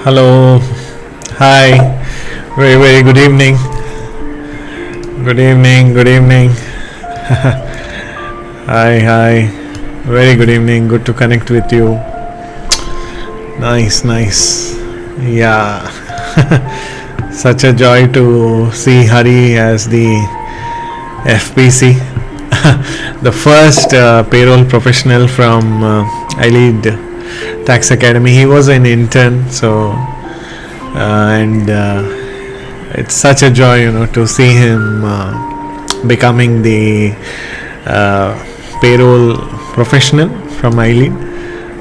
Hello. Hi. Very, very good evening. Good evening. Good evening. Hi, hi. Very good evening. Good to connect with you. Nice, nice. Yeah. Such a joy to see Hari as the FPC, the first payroll professional from iLead Tax Academy. He was an intern, so and it's such a joy, to see him becoming the payroll professional from iLead.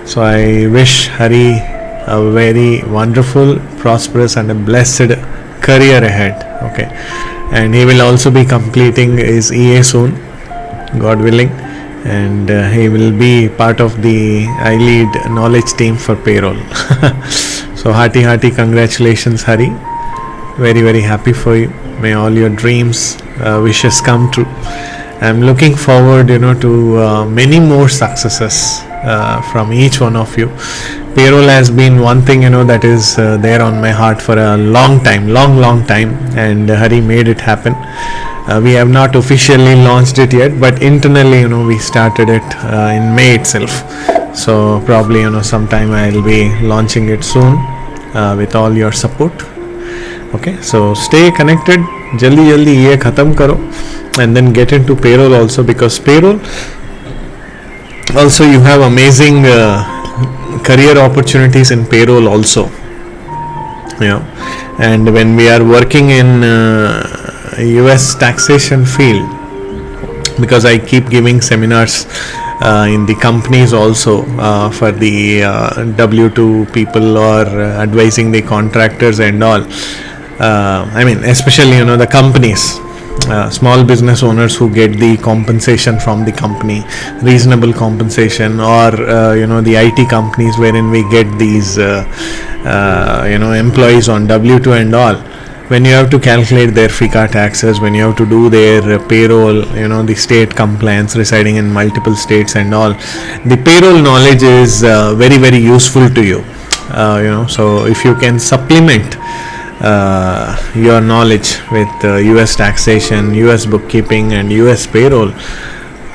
So I wish Hari a very wonderful, prosperous, and a blessed career ahead. Okay, and he will also be completing his EA soon, God willing, and he will be part of the iLead knowledge team for payroll. So hearty congratulations, Hari. Very, very happy for you. May all your dreams, wishes come true. I'm looking forward, to many more successes from each one of you. Payroll has been one thing, that is there on my heart for a long time, long time, and Hari made it happen. We have not officially launched it yet, but internally, we started it in May itself. So probably, sometime I'll be launching it soon with all your support. Okay, so stay connected. Jaldi ye khatam karo, and then get into payroll also, because payroll also you have amazing career opportunities in payroll also. And when we are working in US taxation field, because I keep giving seminars in the companies also for the W2 people, or advising the contractors and all. Especially the companies, small business owners who get the compensation from the company, reasonable compensation, or the IT companies wherein we get these employees on W2 and all. When you have to calculate their FICA taxes, when you have to do their payroll, the state compliance, residing in multiple states and all, the payroll knowledge is very, very useful to you. So if you can supplement your knowledge with US taxation, US bookkeeping, and US payroll,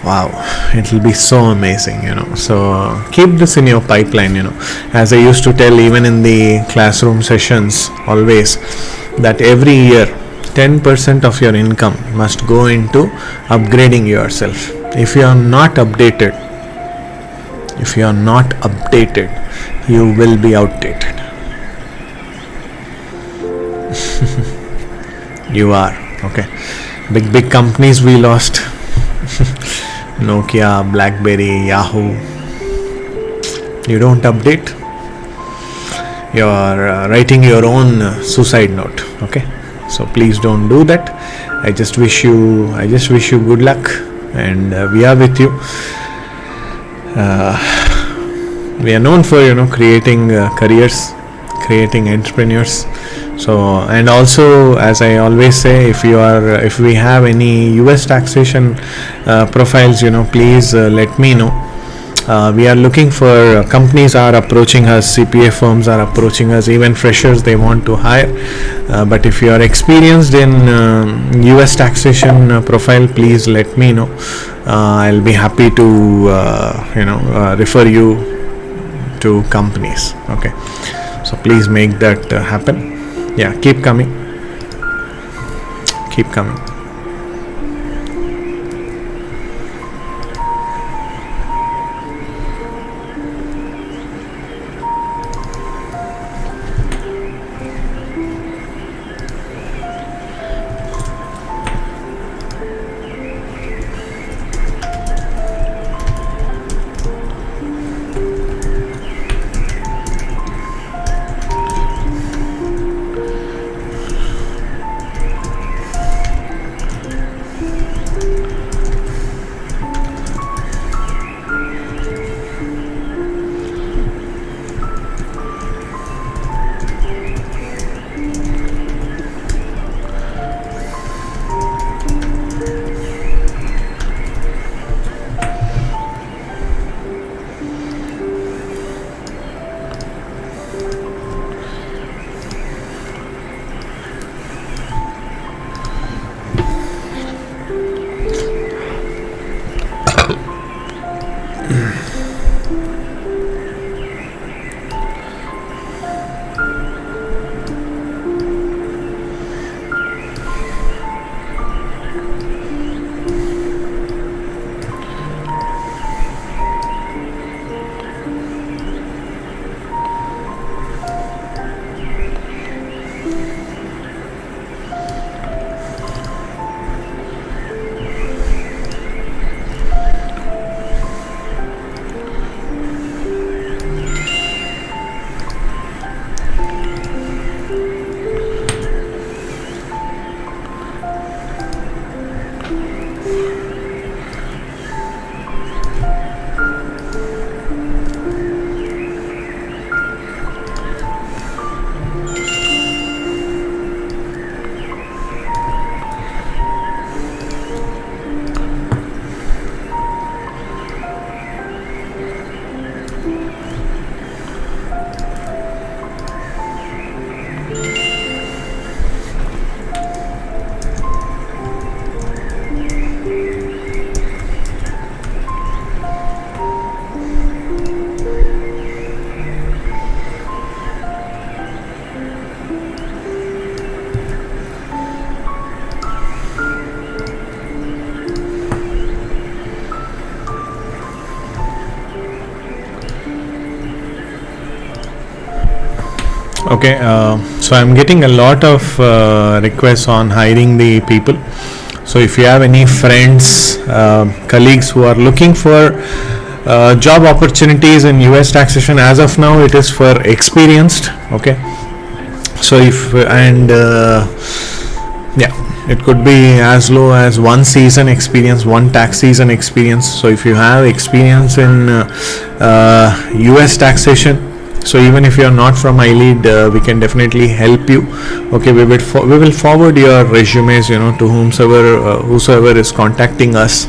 wow, it will be so amazing. So keep this in your pipeline. As I used to tell even in the classroom sessions always, that every year 10% of your income must go into upgrading yourself. If you are not updated, you will be outdated. You are. Okay, big companies we lost. Nokia, BlackBerry, Yahoo. You don't update, you are writing your own suicide note. Okay, so please don't do that. I just wish you good luck, and we are with you. We are known for creating careers, creating entrepreneurs. So, and also, as I always say, if we have any US taxation profiles, please let me know. We are looking for, companies are approaching us, CPA firms are approaching us, even freshers they want to hire. But if you are experienced in US taxation profile, please let me know. I'll be happy to refer you to companies. Okay, so please make that happen. Yeah, keep coming. Okay, so I'm getting a lot of requests on hiring the people. So if you have any friends, colleagues who are looking for job opportunities in US taxation, as of now it is for experienced. Okay, so if yeah, it could be as low as 1 season experience, 1 tax season experience. So if you have experience in US taxation, so even if you are not from iLead, we can definitely help you. Okay, we will forward your resumes, to whosoever is contacting us,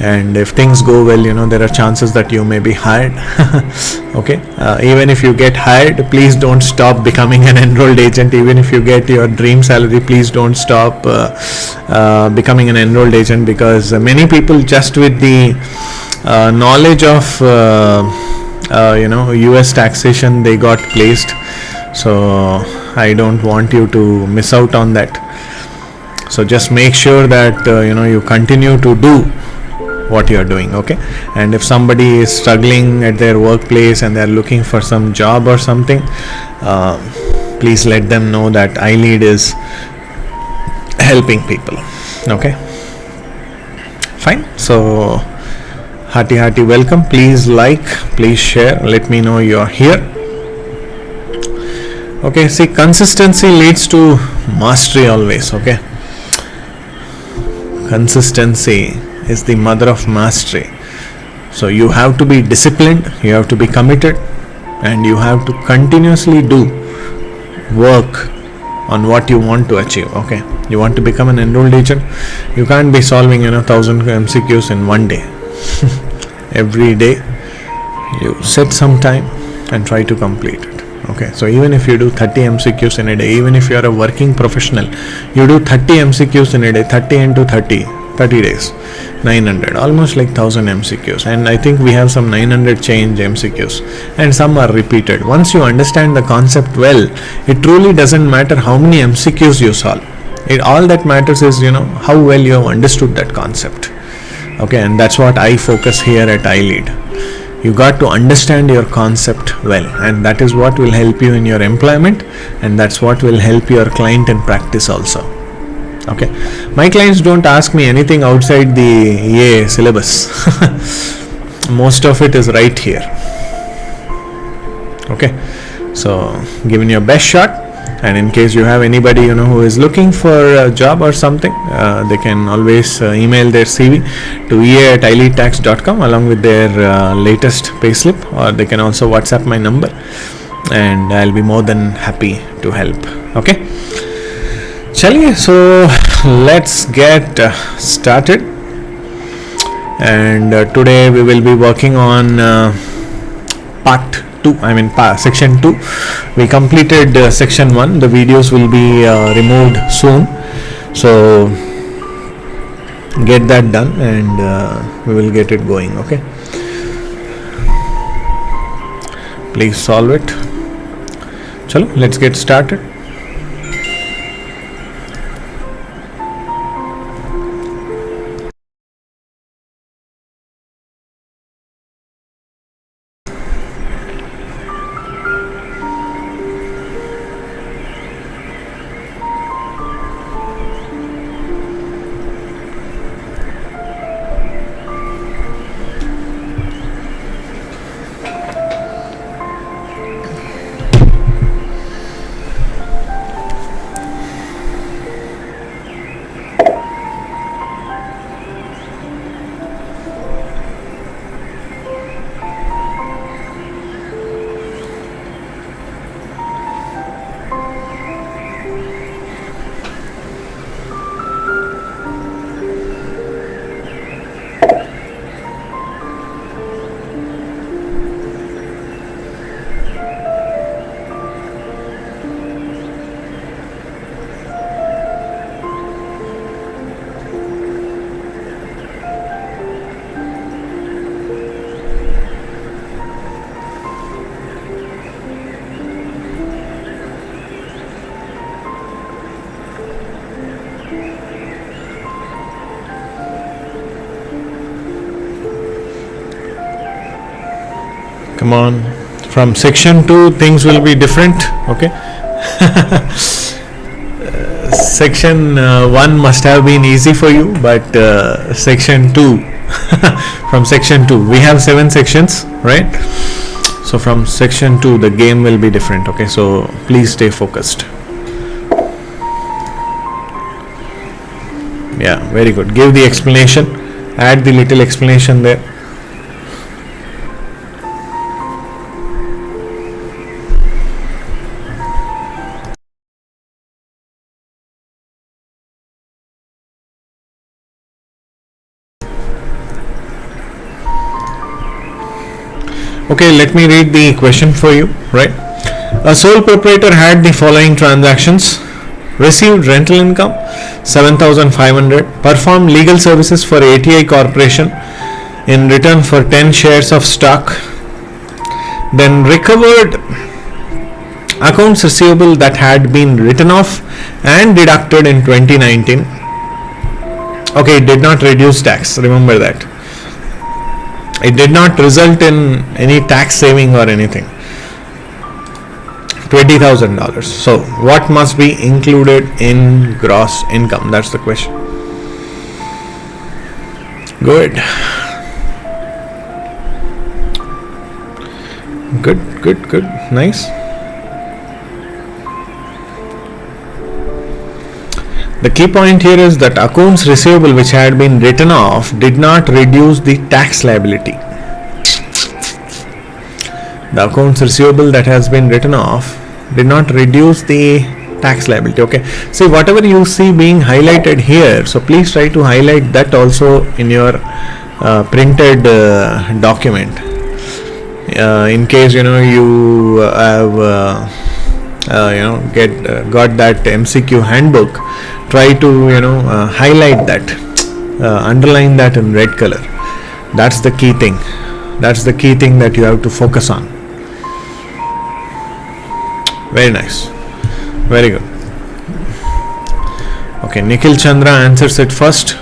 and if things go well, there are chances that you may be hired. Okay, even if you get hired, please don't stop becoming an enrolled agent. Even if you get your dream salary, please don't stop becoming an enrolled agent, because many people, just with the knowledge of US taxation, they got placed. So I don't want you to miss out on that. So just make sure that you continue to do what you are doing. Okay, and if somebody is struggling at their workplace and they are looking for some job or something, please let them know that iLead is helping people. Okay, fine. So hearty welcome. Please like, please share, let me know you're here. Okay, see, consistency leads to mastery always. Okay, consistency is the mother of mastery. So you have to be disciplined, you have to be committed, and you have to continuously do work on what you want to achieve. Okay, you want to become an enrolled agent, you can't be solving 1,000 MCQs in one day. Every day you set some time and try to complete it. Okay, so even if you do 30 MCQs in a day, even if you are a working professional, you do 30 MCQs in a day, 30 into 30 days, 900, almost like 1,000 MCQs. And I think we have some 900 change MCQs, and some are repeated. Once you understand the concept well, it truly doesn't matter how many MCQs you solve. All that matters is how well you have understood that concept. Okay, and that's what I focus here at iLead. You got to understand your concept well, and that is what will help you in your employment, and that's what will help your client in practice also. Okay, my clients don't ask me anything outside the EA syllabus. Most of it is right here. Okay, so give it your best shot. And in case you have anybody who is looking for a job or something, they can always email their CV to ea@ileadtax.com along with their latest payslip, or they can also WhatsApp my number, and I'll be more than happy to help. Okay, chaliye, so let's get started. And today we will be working on part 2, section 2. We completed section 1. The videos will be removed soon, so get that done, and we will get it going. Okay, please solve it. Chalo, let's get started. Come on, From section 2 things will be different. Okay. Section 1 must have been easy for you, but section 2 from section 2 we have 7 sections, right? So from section 2 the game will be different. Okay, so please stay focused. Yeah, very good. Give the explanation, add the little explanation there. Okay, let me read the question for you, right? A sole proprietor had the following transactions: received rental income 7,500, performed legal services for ATI Corporation in return for 10 shares of stock, then recovered accounts receivable that had been written off and deducted in 2019. Okay, it did not reduce tax, remember that. It did not result in any tax saving or anything. $20,000. So what must be included in gross income? That's the question. Good. Good. Nice. The key point here is that accounts receivable which had been written off did not reduce the tax liability. The accounts receivable that has been written off did not reduce the tax liability. Okay, see, whatever you see being highlighted here, so please try to highlight that also in your printed document. In case you have got that MCQ handbook, try to highlight that, underline that in red color. That's the key thing. That's the key thing that you have to focus on. Very nice. Very good. Okay, Nikhil Chandra answers it first.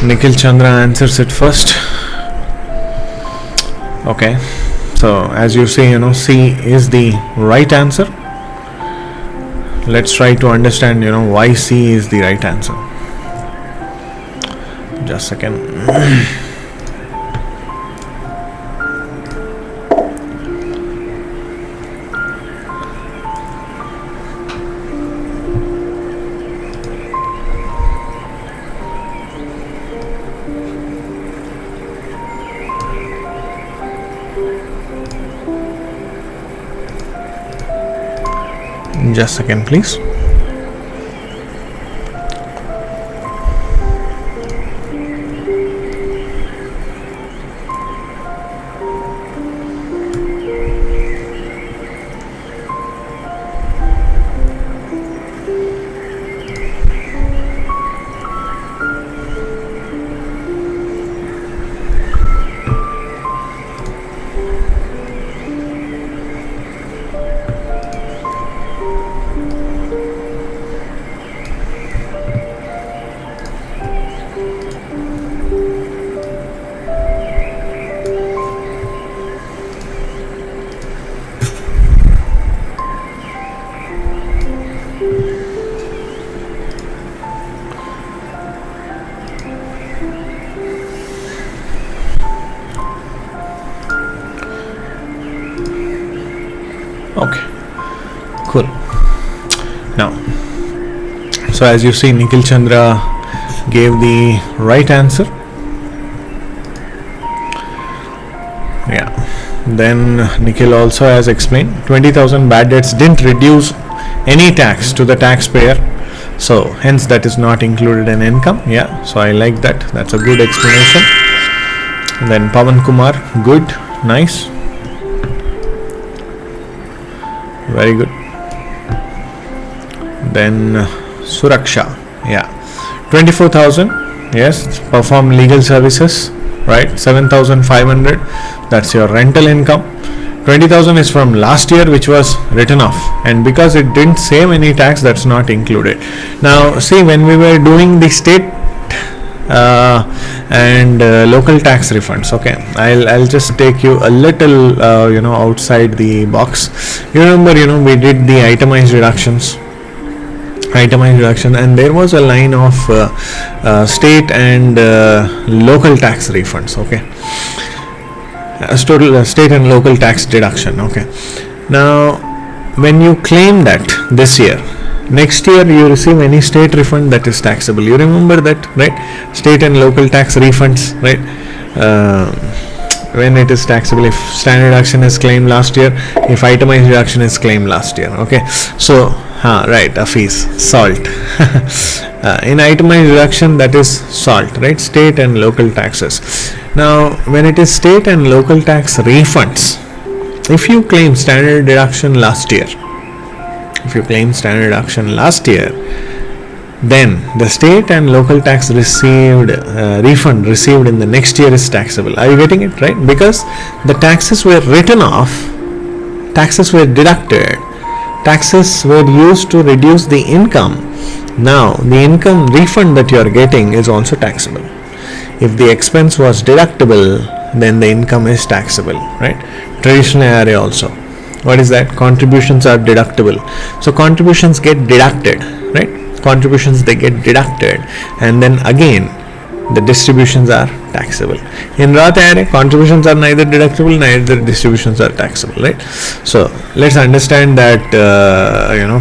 Nikhil Chandra answers it first. Okay, so as you see, C is the right answer. Let's try to understand, why C is the right answer. Just a second. Just a second, please. Okay, cool. Now, so as you see, Nikhil Chandra gave the right answer. Yeah, then Nikhil also has explained 20,000 bad debts didn't reduce any tax to the taxpayer, so hence that is not included in income. Yeah, so I like that. That's a good explanation. And then Pavan Kumar, good, nice. Very good. Then Suraksha, yeah, 24,000. Yes, perform legal services, right? 7,500. That's your rental income. 20,000 is from last year, which was written off, and because it didn't save any tax, that's not included. Now, see, when we were doing the state and local tax refunds. Okay, I'll just take you a little outside the box. You remember, we did the itemized deduction, and there was a line of state and local tax refunds. Okay, state and local tax deduction. Okay, now when you claim that this year, next year you receive any state refund, that is taxable. You remember that, right? State and local tax refunds, right? When it is taxable, if standard deduction is claimed last year, if itemized deduction is claimed last year. Okay, so right, a fees, salt. In itemized deduction, that is salt, right? State and local taxes. Now when it is state and local tax refunds, if you claim standard deduction last year, then the state and local tax refund received in the next year is taxable. Are you getting it, right? Because the taxes were written off, taxes were deducted, taxes were used to reduce the income. Now the income refund that you are getting is also taxable. If the expense was deductible, then the income is taxable, right? Traditional IRA also. What is that? Contributions are deductible. So contributions get deducted, right? Contributions, they get deducted, and then again the distributions are taxable. In Roth IRA, contributions are neither deductible, neither distributions are taxable, right? So let's understand that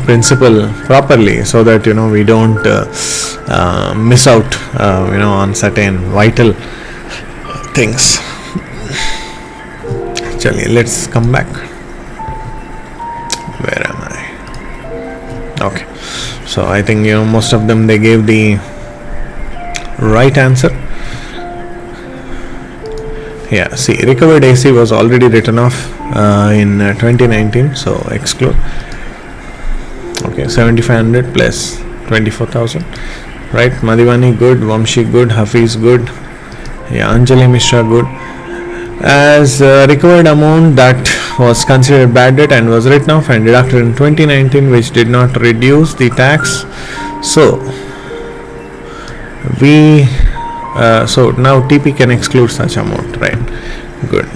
principle properly, so that we don't miss out on certain vital things. Actually, let's come back. Where am I? Okay, so I think most of them, they gave the right answer. Yeah, see, recovered AC was already written off in 2019, so exclude. Okay, 7,500 plus 24,000, right? Madhivani good, Vamshi good, Hafiz good, yeah, Anjali Mishra good. As recovered amount that was considered bad debt and was written off and deducted in 2019, which did not reduce the tax. So so now TP can exclude such amount, right? Good.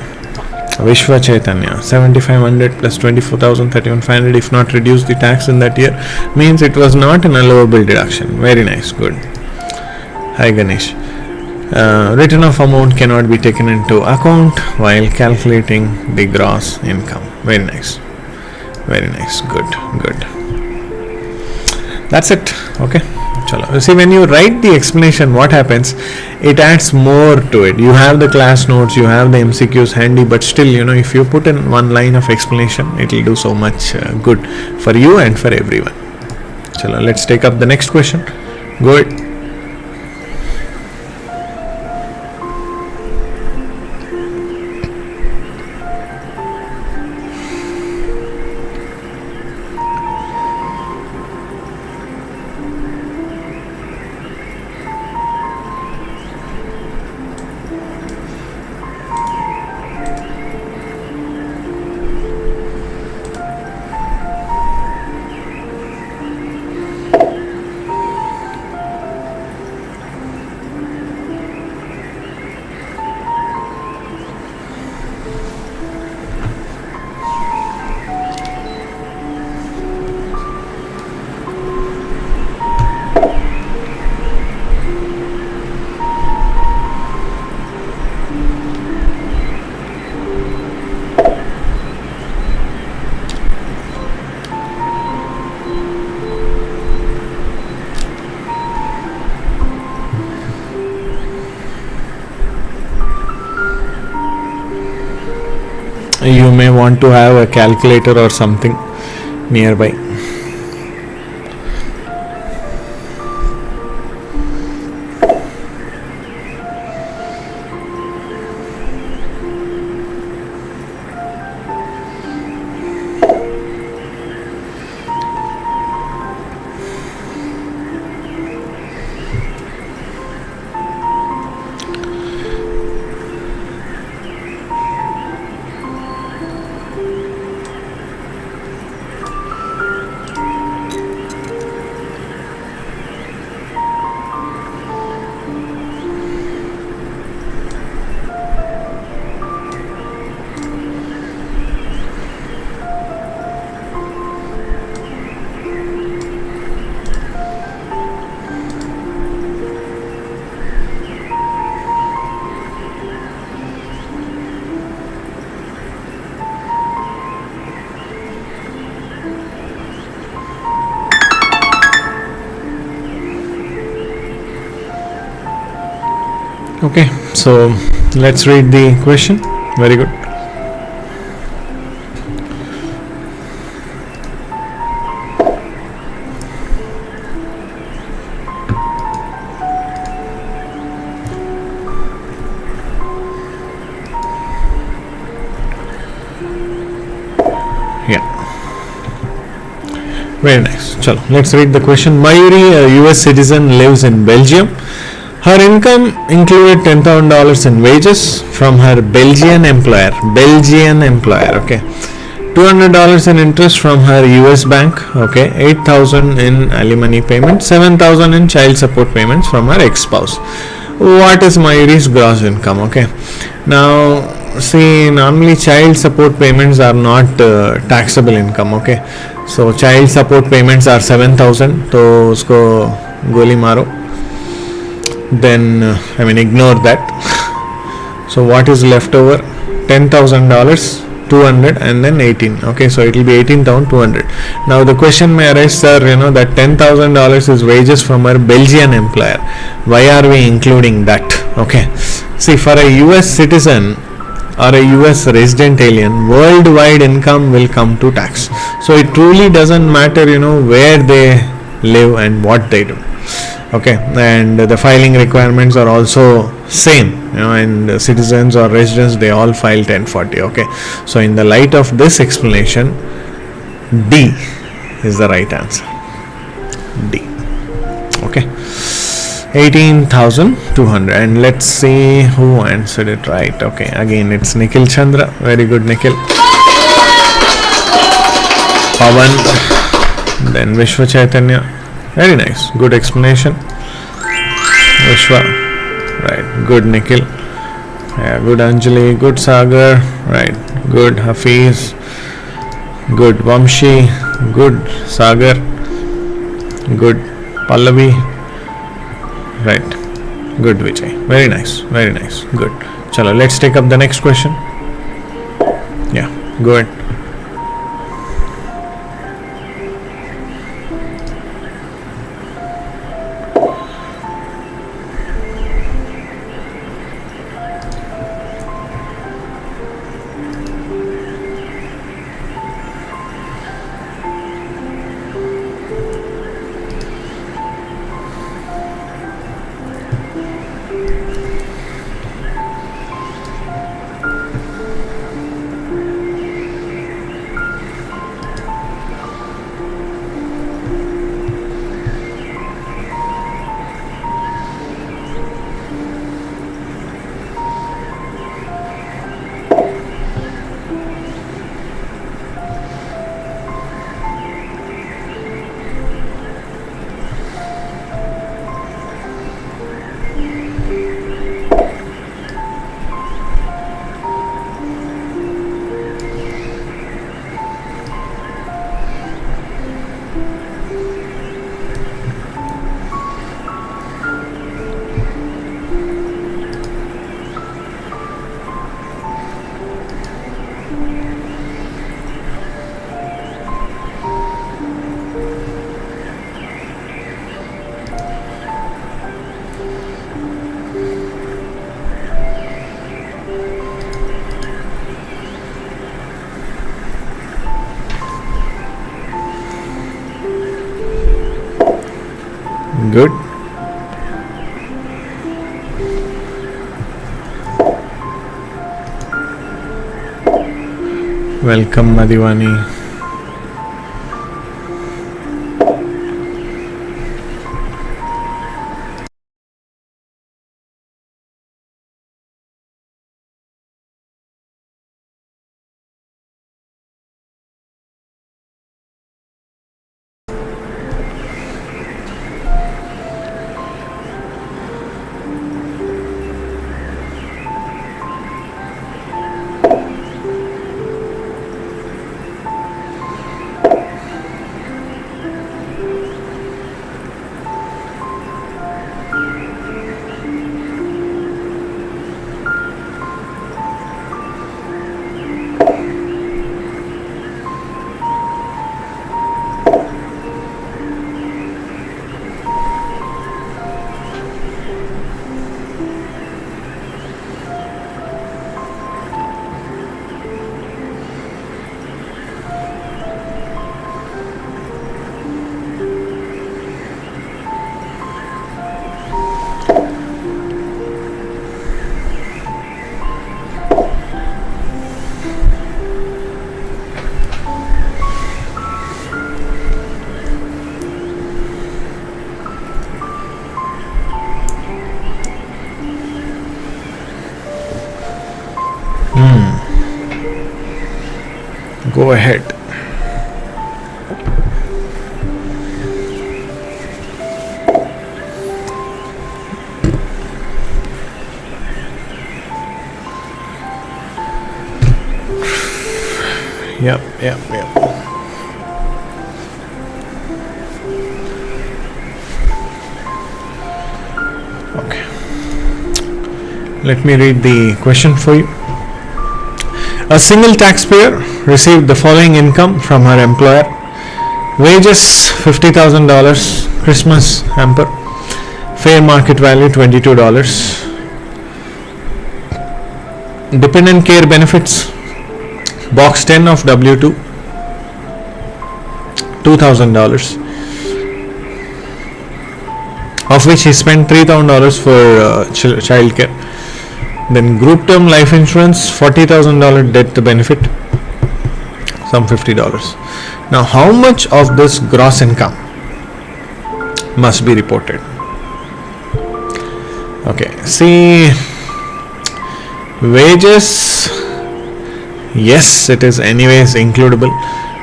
Vishwa Chaitanya, 7,500 plus 24,000, 31,500, if not reduced the tax in that year, means it was not an allowable deduction. Very nice, good. Hi Ganesh. Written off amount cannot be taken into account while calculating the gross income. Very nice, good. That's it. Okay, chalo. See, when you write the explanation, what happens, it adds more to it. You have the class notes, you have the MCQs handy, but still, if you put in one line of explanation, it will do so much good for you and for everyone. Chalo, let's take up the next question. Good. You may want to have a calculator or something nearby. Okay, so let's read the question. Very good. Yeah, very nice. Chalo, let's read the question. Mayuri, a US citizen, lives in Belgium. Her income included $10,000 in wages from her Belgian employer. Okay. $200 in interest from her US bank. Okay. $8,000 in alimony payment. $7,000 in child support payments from her ex-spouse. What is Mayuri's gross income? Okay. Now, see, normally child support payments are not taxable income. Okay. So child support payments are 7,000. तो उसको गोली मारो. Then ignore that. So what is left over? $10,000, 200, and then 18. Okay, so it will be 18,200. Now the question may arise, sir, that $10,000 is wages from our Belgian employer. Why are we including that? Okay, see, for a US citizen or a US resident alien, worldwide income will come to tax. So it truly doesn't matter, where they live and what they do. Okay, and the filing requirements are also same, and citizens or residents, they all file 1040. Okay, so in the light of this explanation, D is the right answer. D. Okay, 18,200. And let's see who answered it right. Okay, again it's Nikhil Chandra. Very good, Nikhil. Pavan, then Vishwa Chaitanya. Very nice, good explanation. Vishwa, right, good Nikhil. Yeah, good Anjali, good Sagar, right, good Hafiz, good Vamshi, good Sagar, good Pallavi, right, good Vijay. Very nice, good. Chalo, let's take up the next question. Yeah, go ahead. Good. Welcome, Madhivani. Go ahead. Yep. Okay. Let me read the question for you. A single taxpayer received the following income from her employer: wages $50,000, Christmas hamper, fair market value $22, dependent care benefits, box 10 of W2 $2,000, of which he spent $3,000 for child care. Then group term life insurance, $40,000 death benefit, some $50. Now, how much of this gross income must be reported? Okay, see, wages, yes, it is anyways includable.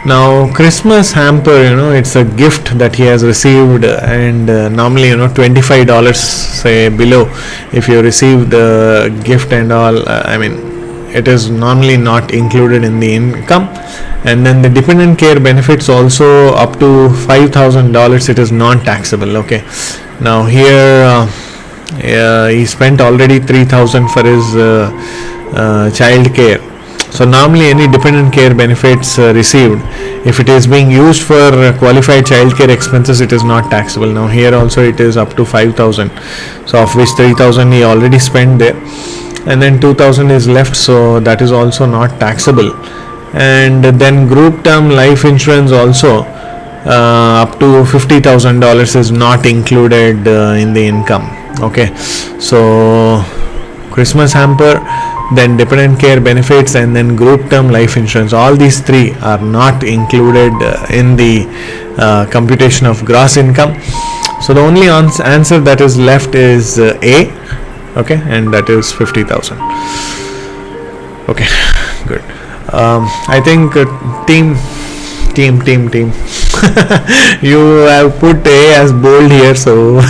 Now, Christmas hamper, it's a gift that he has received, and normally, $25 say below, if you receive the gift and all, it is normally not included in the income. And then the dependent care benefits also up to $5,000, it is non-taxable. Okay, now here he spent already $3,000 for his child care. So normally any dependent care benefits received, if it is being used for qualified child care expenses, it is not taxable. Now here also it is up to 5,000, so of which 3,000 he already spent there, and then 2,000 is left, so that is also not taxable. And then group term life insurance also up to $50,000 is not included in the income. Okay, so Christmas hamper, then dependent care benefits, and then group term life insurance, all these three are not included in the computation of gross income. So the only answer that is left is A. Okay, and that is 50,000. Okay, good. I think team you have put A as bold here, so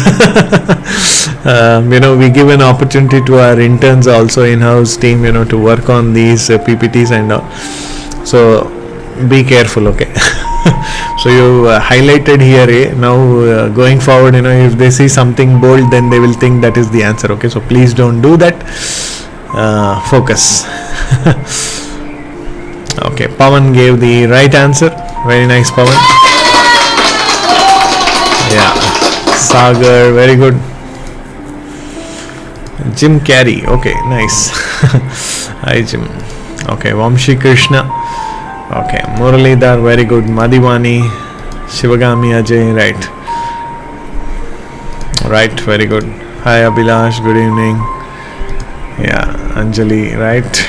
we give an opportunity to our interns also, in-house team, to work on these PPTs and all, so be careful. Okay. So you highlighted here A. Now going forward, if they see something bold, then they will think that is the answer. Okay, so please don't do that. Focus. Okay, Pawan gave the right answer. Very nice, Pawan. Yeah, Sagar, very good. Jim Carey, okay, nice. Hi, Jim. Okay, Vamshi Krishna. Okay, Muralidhar, very good. Madhivani, Shivagami Ajay, right, very good. Hi, Abhilash, good evening. Yeah, Anjali, right.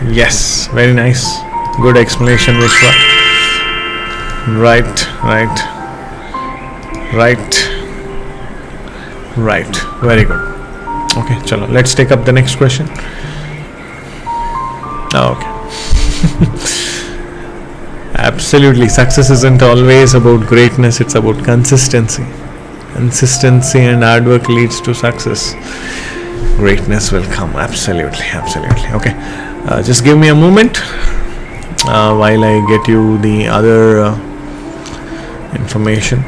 Yes, very nice. Good explanation, Vishwa. Right. Very good. Okay, chalo. Let's take up the next question. Okay. Absolutely. Success isn't always about greatness, it's about consistency. Consistency and hard work leads to success. Greatness will come. Absolutely. Okay. Just give me a moment while I get you the other information.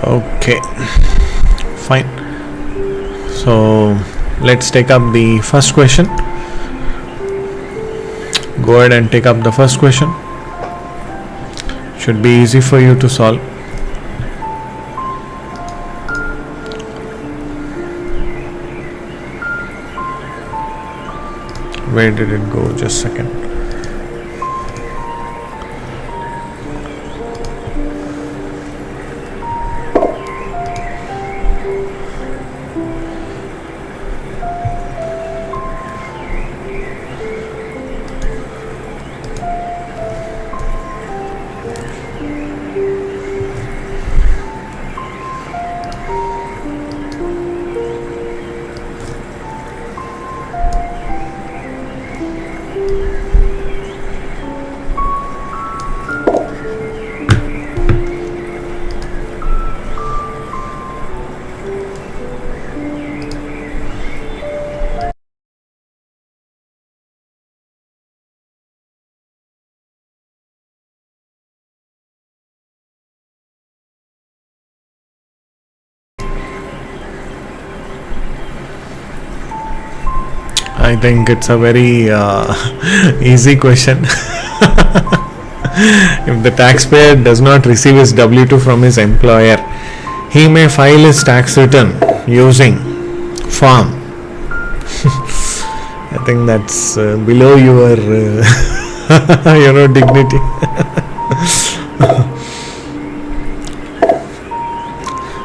Okay, fine. So let's take up the first question. Go ahead and take up the first question. Should be easy for you to solve. Where did it go? Just a second. I think it's a very easy question. If the taxpayer does not receive his W2 from his employer, he may file his tax return using form. I think that's below your dignity.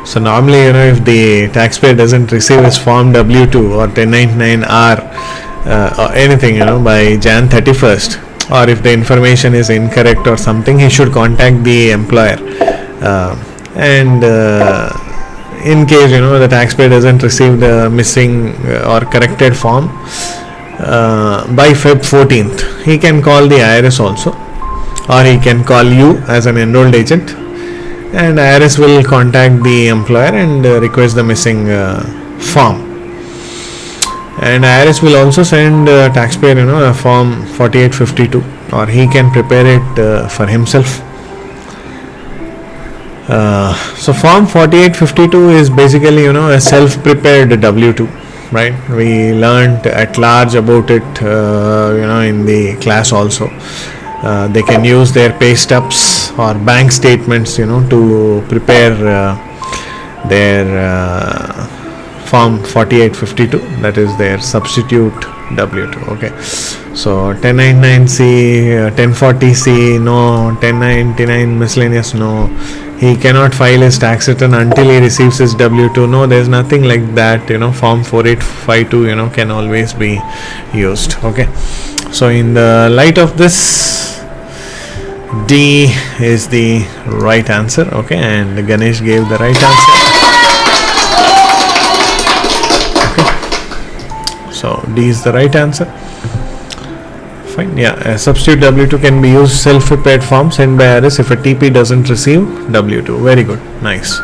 So normally, if the taxpayer doesn't receive his form W2 or 1099-R or anything, by Jan 31st, or if the information is incorrect or something, he should contact the employer. And in case, the taxpayer doesn't receive the missing or corrected form by Feb 14th, he can call the IRS also, or he can call you as an enrolled agent, and IRS will contact the employer and request the missing form. And IRS will also send taxpayer a form 4852, or he can prepare it for himself. So form 4852 is basically a self-prepared W2, right? We learned at large about it in the class also. They can use their pay stubs or bank statements to prepare their form 4852, that is their substitute W2. Okay, so 1099C, 1040C, no. 1099 miscellaneous, no. He cannot file his tax return until he receives his W2. No, there's nothing like that. Form 4852 can always be used. Okay, so in the light of this, D is the right answer. Okay, and Ganesh gave the right answer. Okay, so D is the right answer. Fine. Yeah, a substitute W2 can be used self-prepared form sent by IRS if a TP doesn't receive W2. Very good. Nice.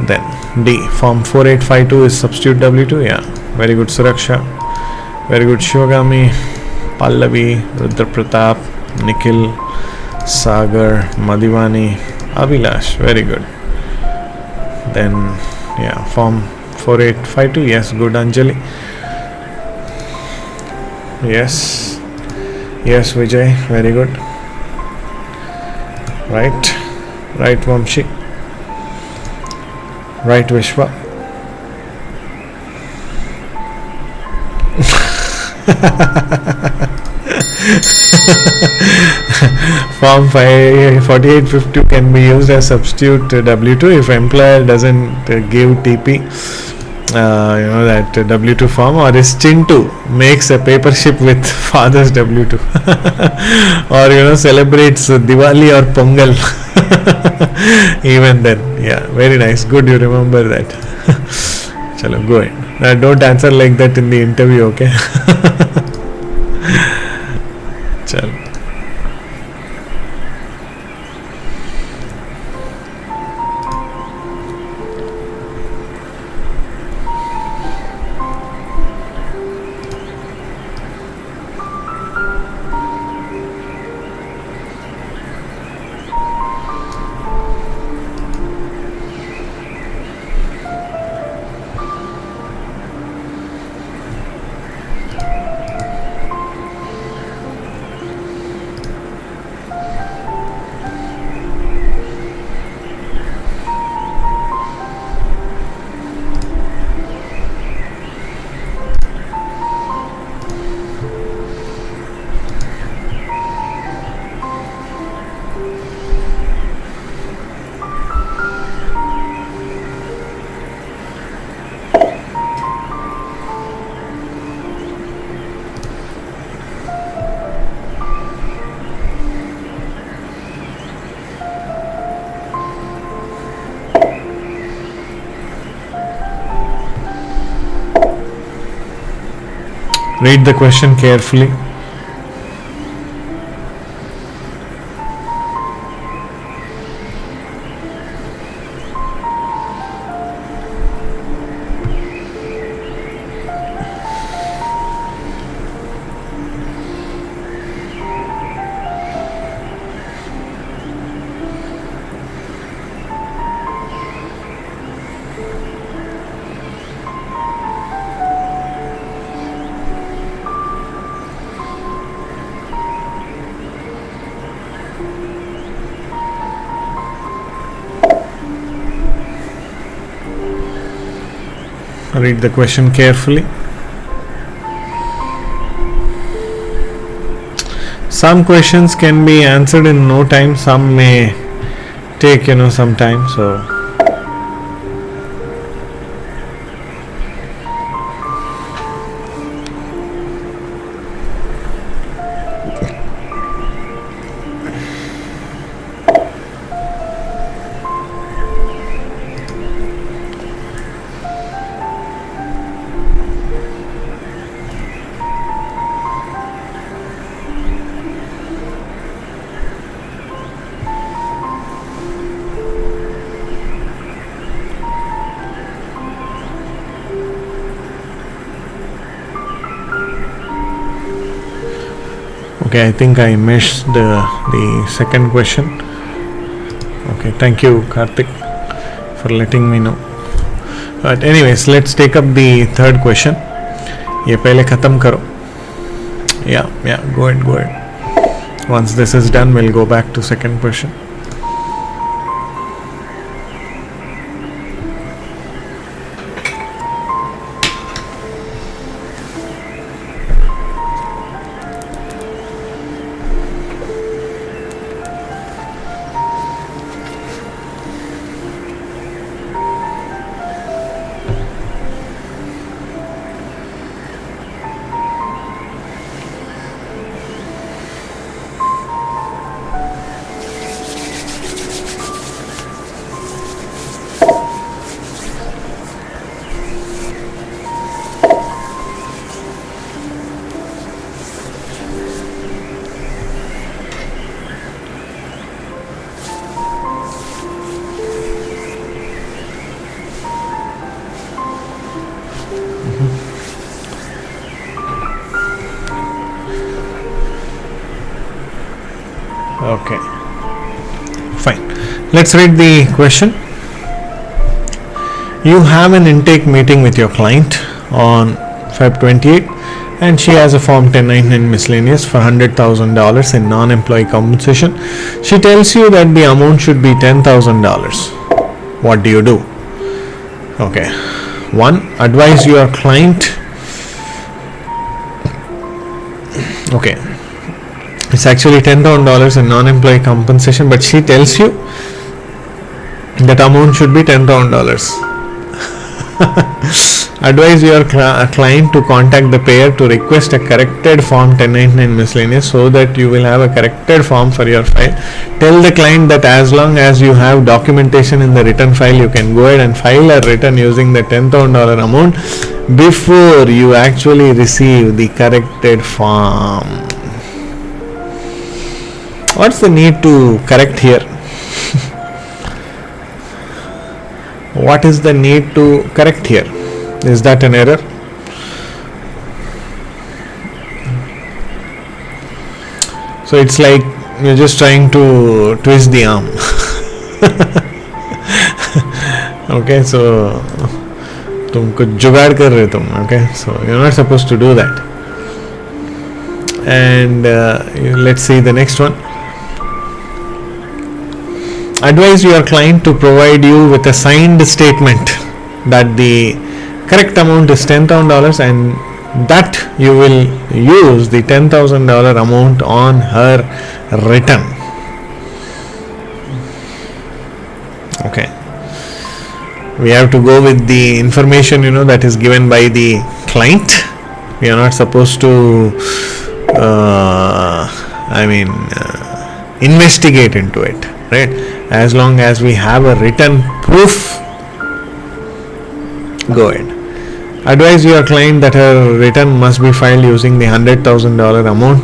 Then D, form 4852 is substitute W2. Yeah, very good, Suraksha. Very good, Shivagami, Pallavi, Rudra Pratap, Nikhil, Sagar, Madhivani, Abhilash. Very good. Then yeah, form 4852. Yes, good, Anjali. Yes, Vijay. Very good. Right, Vamshi. Right, Vishwa. Form 4852 can be used as substitute W2 if employer doesn't give TP that W2 form, or his Chintu makes a paper ship with father's W2 or celebrates Diwali or Pongal. Even then, yeah, very nice, good, you remember that. Chalo, go ahead. Don't answer like that in the interview, okay? Chalo. Read the question carefully. Read the question carefully. Some questions can be answered in no time, some may take some time, so okay, I think I missed the second question. Okay, thank you Karthik for letting me know. But anyways, let's take up the third question. ये पहले खत्म करो. Yeah, go ahead. Once this is done, we'll go back to second question. Okay, fine. Let's read the question. You have an intake meeting with your client on Feb 28 and she has a Form 1099 miscellaneous for $100,000 in non-employee compensation. She tells you that the amount should be $10,000. What do you do? Okay. 1. Advise your client. Okay. It's actually $10,000 in non-employee compensation, but she tells you that amount should be $10,000. Advise your client to contact the payer to request a corrected Form 1099 miscellaneous so that you will have a corrected form for your file. Tell the client that as long as you have documentation in the return file, you can go ahead and file a return using the $10,000 amount before you actually receive the corrected form. What's the need to correct here? What is the need to correct here? Is that an error? So it's like you're just trying to twist the arm. Okay, so तुम कुछ जुगाड़ कर रहे तुम. Okay, so you're not supposed to do that. And let's see the next one. Advise your client to provide you with a signed statement that the correct amount is $10,000 and that you will use the $10,000 amount on her return. Okay. We have to go with the information that is given by the client. We are not supposed to investigate into it, right? As long as we have a written proof, go ahead. Advise your client that her return must be filed using the $100,000 amount,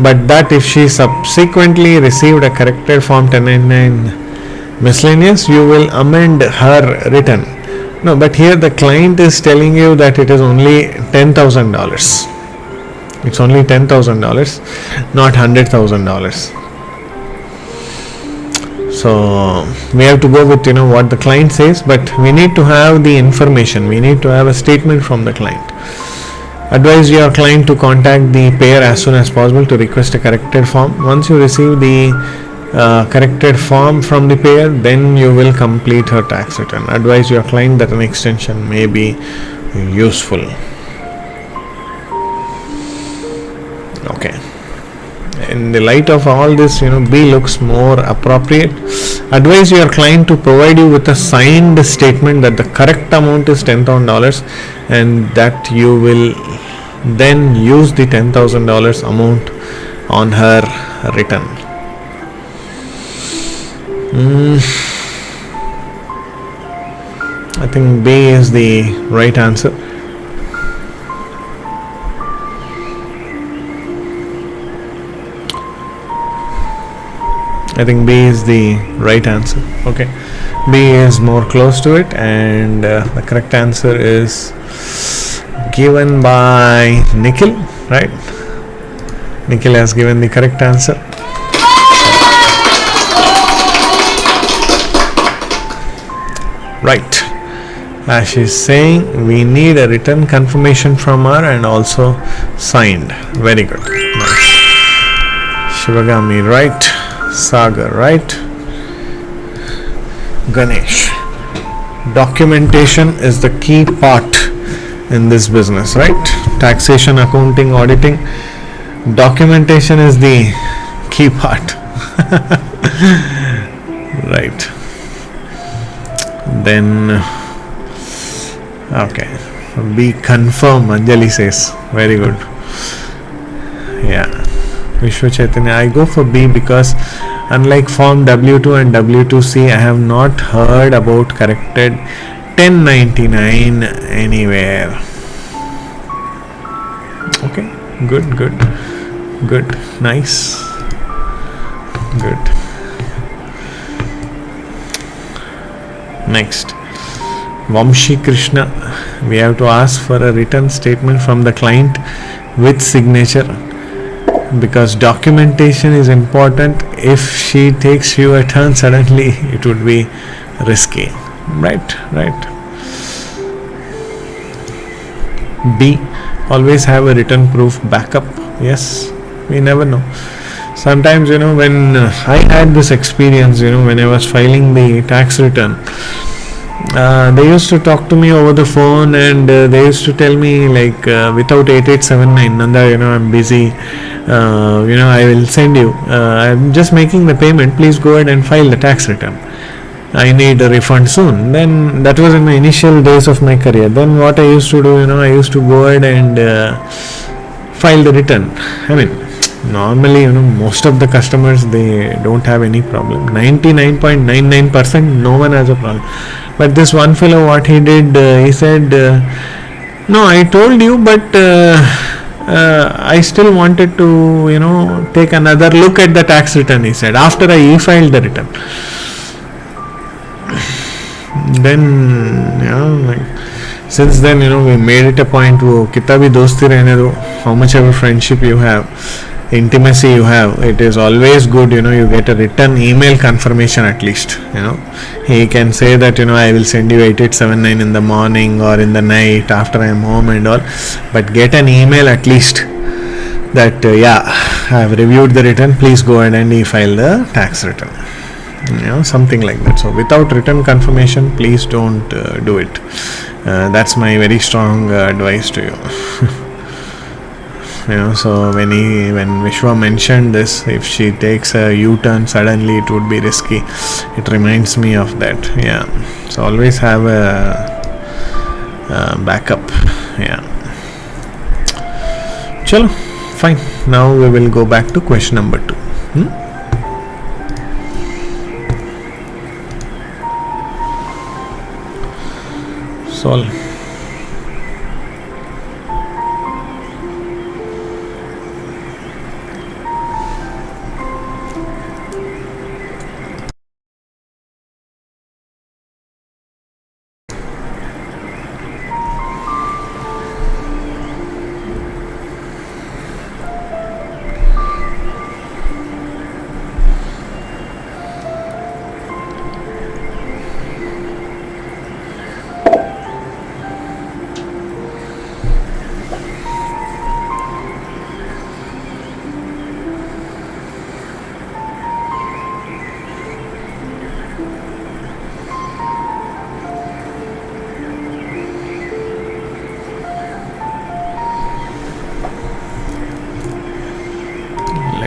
but that if she subsequently received a corrected Form 1099 miscellaneous, you will amend her return. No, but here the client is telling you that it is only $10,000. It's only $10,000, not $100,000. So we have to go with what the client says, but we need to have the information. We need to have a statement from the client. Advise your client to contact the payer as soon as possible to request a corrected form. Once you receive the corrected form from the payer, then you will complete her tax return. Advise your client that an extension may be useful. Okay. In the light of all this, B looks more appropriate. Advise your client to provide you with a signed statement that the correct amount is $10,000 and that you will then use the $10,000 amount on her return. I think B is the right answer. I think B is the right answer. Okay, B is more close to it, and the correct answer is given by Nikhil, right? Nikhil has given the correct answer. Right. As she is saying, we need a written confirmation from her and also signed. Very good. Nice. Shivagami, right. Sagar, right. Ganesh. Documentation is the key part in this business, right? Taxation, accounting, auditing. Documentation is the key part. Right. Then, okay. Be confirm, Anjali says. Very good. Yeah. Vishwa Chaitanya, I go for B because unlike Form W2 and W2C, I have not heard about corrected 1099 anywhere. Okay, good, nice, good. Next, Vamshi Krishna, we have to ask for a written statement from the client with signature, because documentation is important. If she takes you a turn suddenly, it would be risky. Right. B, always have a written proof backup. Yes, we never know. Sometimes, when I had this experience, when I was filing the tax return, they used to talk to me over the phone, and they used to tell me like, without 8879, Nanda, I'm busy, I will send you, I'm just making the payment, please go ahead and file the tax return, I need a refund soon. Then that was in the initial days of my career. Then what I used to do, I used to go ahead and file the return. I mean, normally, most of the customers, they don't have any problem. 99.99% no one has a problem. But this one fellow, what he did, he said, no, I told you, but I still wanted to, take another look at the tax return, he said, after I e-filed the return. Then, since then, we made it a point to kitna bhi dosti rehne do, how much ever friendship you have, intimacy you have, it is always good, you get a written email confirmation at least. He can say that, I will send you 8879 in the morning or in the night after I am home and all, but get an email at least that, I have reviewed the return, please go ahead and e-file the tax return. Something like that. So without written confirmation, please don't do it. That's my very strong advice to you. So when Vishwa mentioned this, if she takes a U-turn suddenly, it would be risky. It reminds me of that. So always have a backup. Chalo, fine. Now we will go back to question number 2. Solve.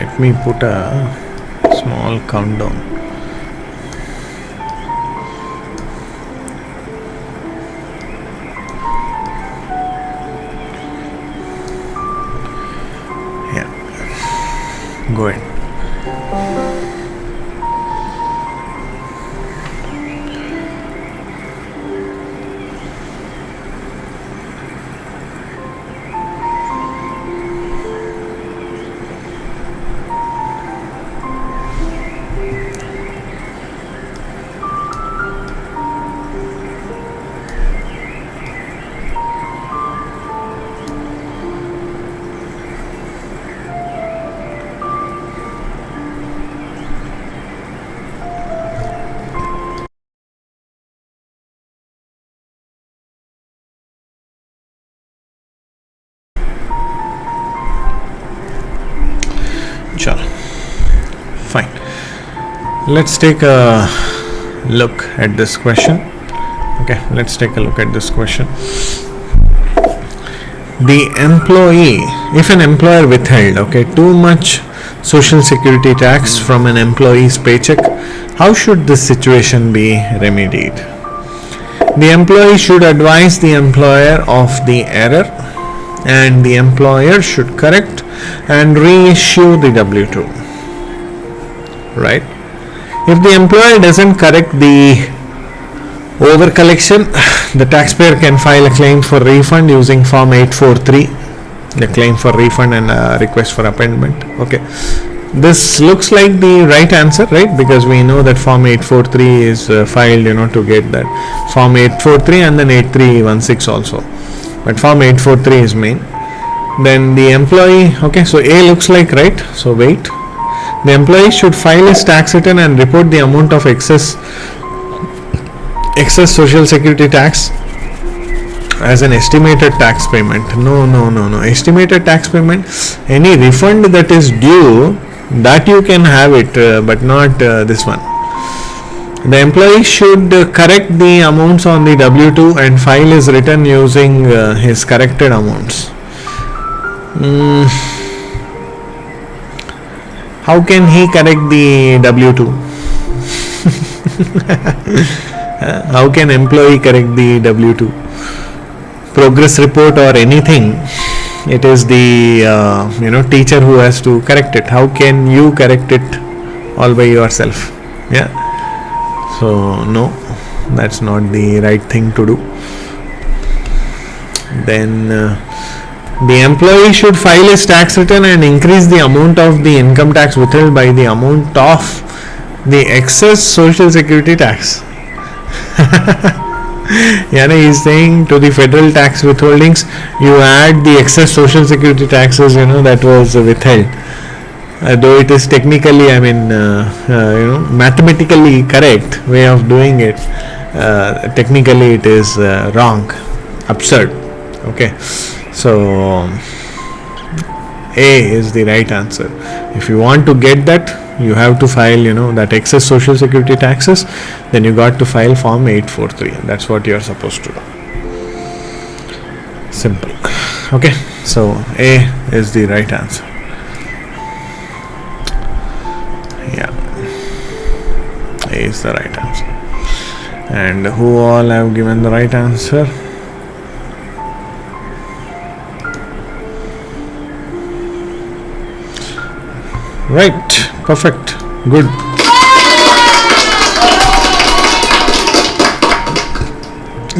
let me put a small countdown. Yeah, go ahead. Fine. Let's take a look at this question. Okay, let's take a look at this question. The employee, if an employer withheld, too much social security tax from an employee's paycheck, how should this situation be remedied? The employee should advise the employer of the error, and the employer should correct and reissue the W-2. Right? If the employer doesn't correct the over collection, the taxpayer can file a claim for refund using Form 843, the claim for refund and a request for amendment. Okay, this looks like the right answer, right? Because we know that Form 843 is filed, to get that Form 843 and then 8316 also. But Form 843 is main. Then the employee, so A looks like right. So wait. The employee should file his tax return and report the amount of excess social security tax as an estimated tax payment. No. Estimated tax payment, any refund that is due, that you can have it, but not this one. The employee should correct the amounts on the W-2 and file his return using his corrected amounts. How can he correct the W-2? How can employee correct the W-2? Progress report or anything, it is the teacher who has to correct it. How can you correct it all by yourself? Yeah. So no, that's not the right thing to do. Then the employee should file his tax return and increase the amount of the income tax withheld by the amount of the excess social security tax. Yana is saying to the federal tax withholdings, you add the excess social security taxes, that was withheld. Though it is technically, mathematically correct way of doing it, technically it is wrong, absurd. Okay. So A is the right answer. If you want to get that, you have to file that excess social security taxes, then you got to file Form 843. That's what you are supposed to do. Simple. Okay, so A is the right answer. Yeah, A is the right answer. And who all have given the right answer? Right, perfect, good.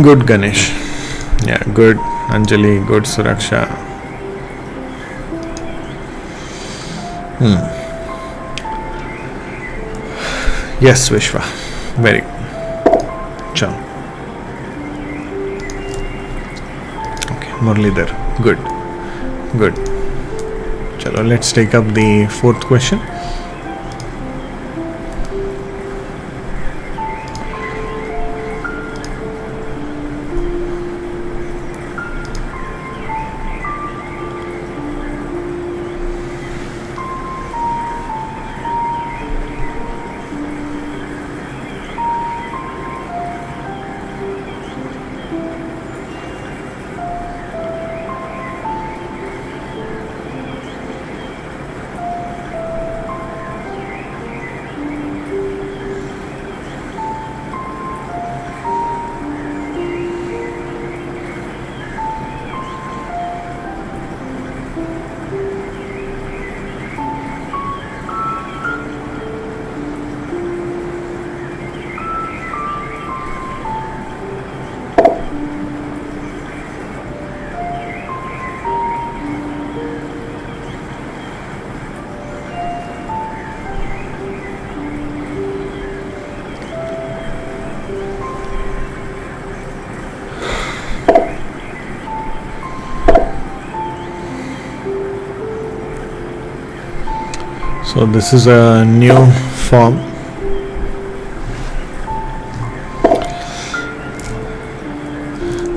Good Ganesh. Yeah, good Anjali, good Suraksha. Yes, Vishwa, very good. Chalo. Okay, Muralidhar, good. Chalo, let's take up the fourth question. So this is a new form.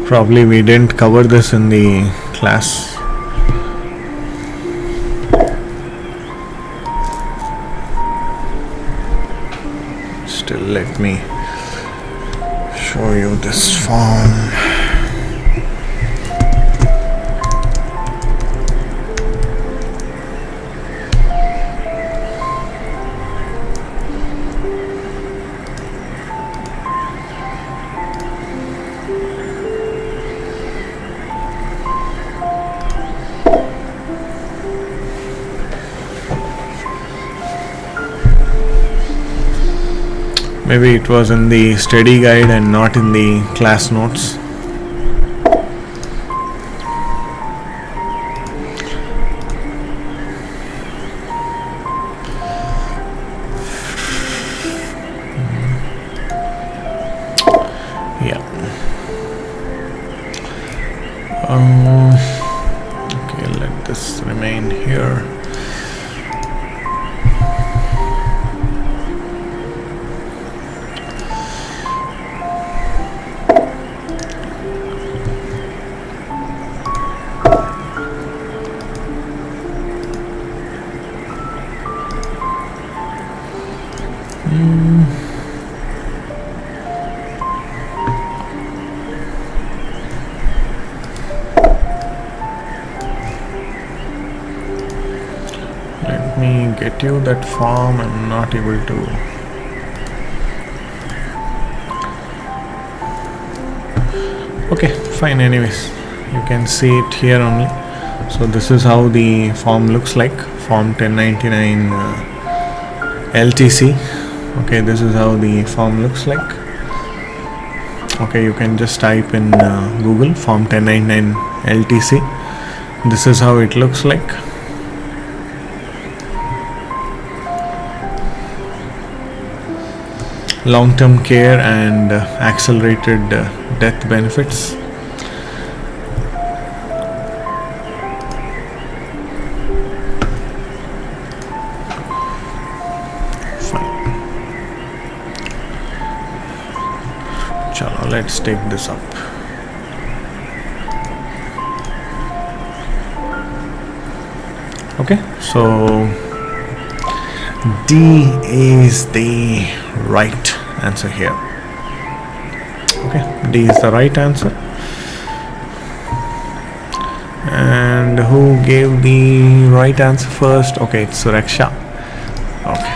Probably we didn't cover this in the class. Still, let me show you this form. Maybe it was in the study guide and not in the class notes. Yeah. Okay, let this remain here. Let me get you that form. I'm not able to. Okay, fine. Anyways, you can see it here only. So this is how the form looks like. Form 1099 LTC. Okay, this is how the form looks like. Okay, you can just type in Google form 1099 LTC. This is how it looks like. Long-term care and accelerated death benefits. Fine. Chalo, let's take this up. Okay, so D is the right answer here. Okay, D is the right answer. And who gave the right answer first? Okay, it's Suraksha. Okay.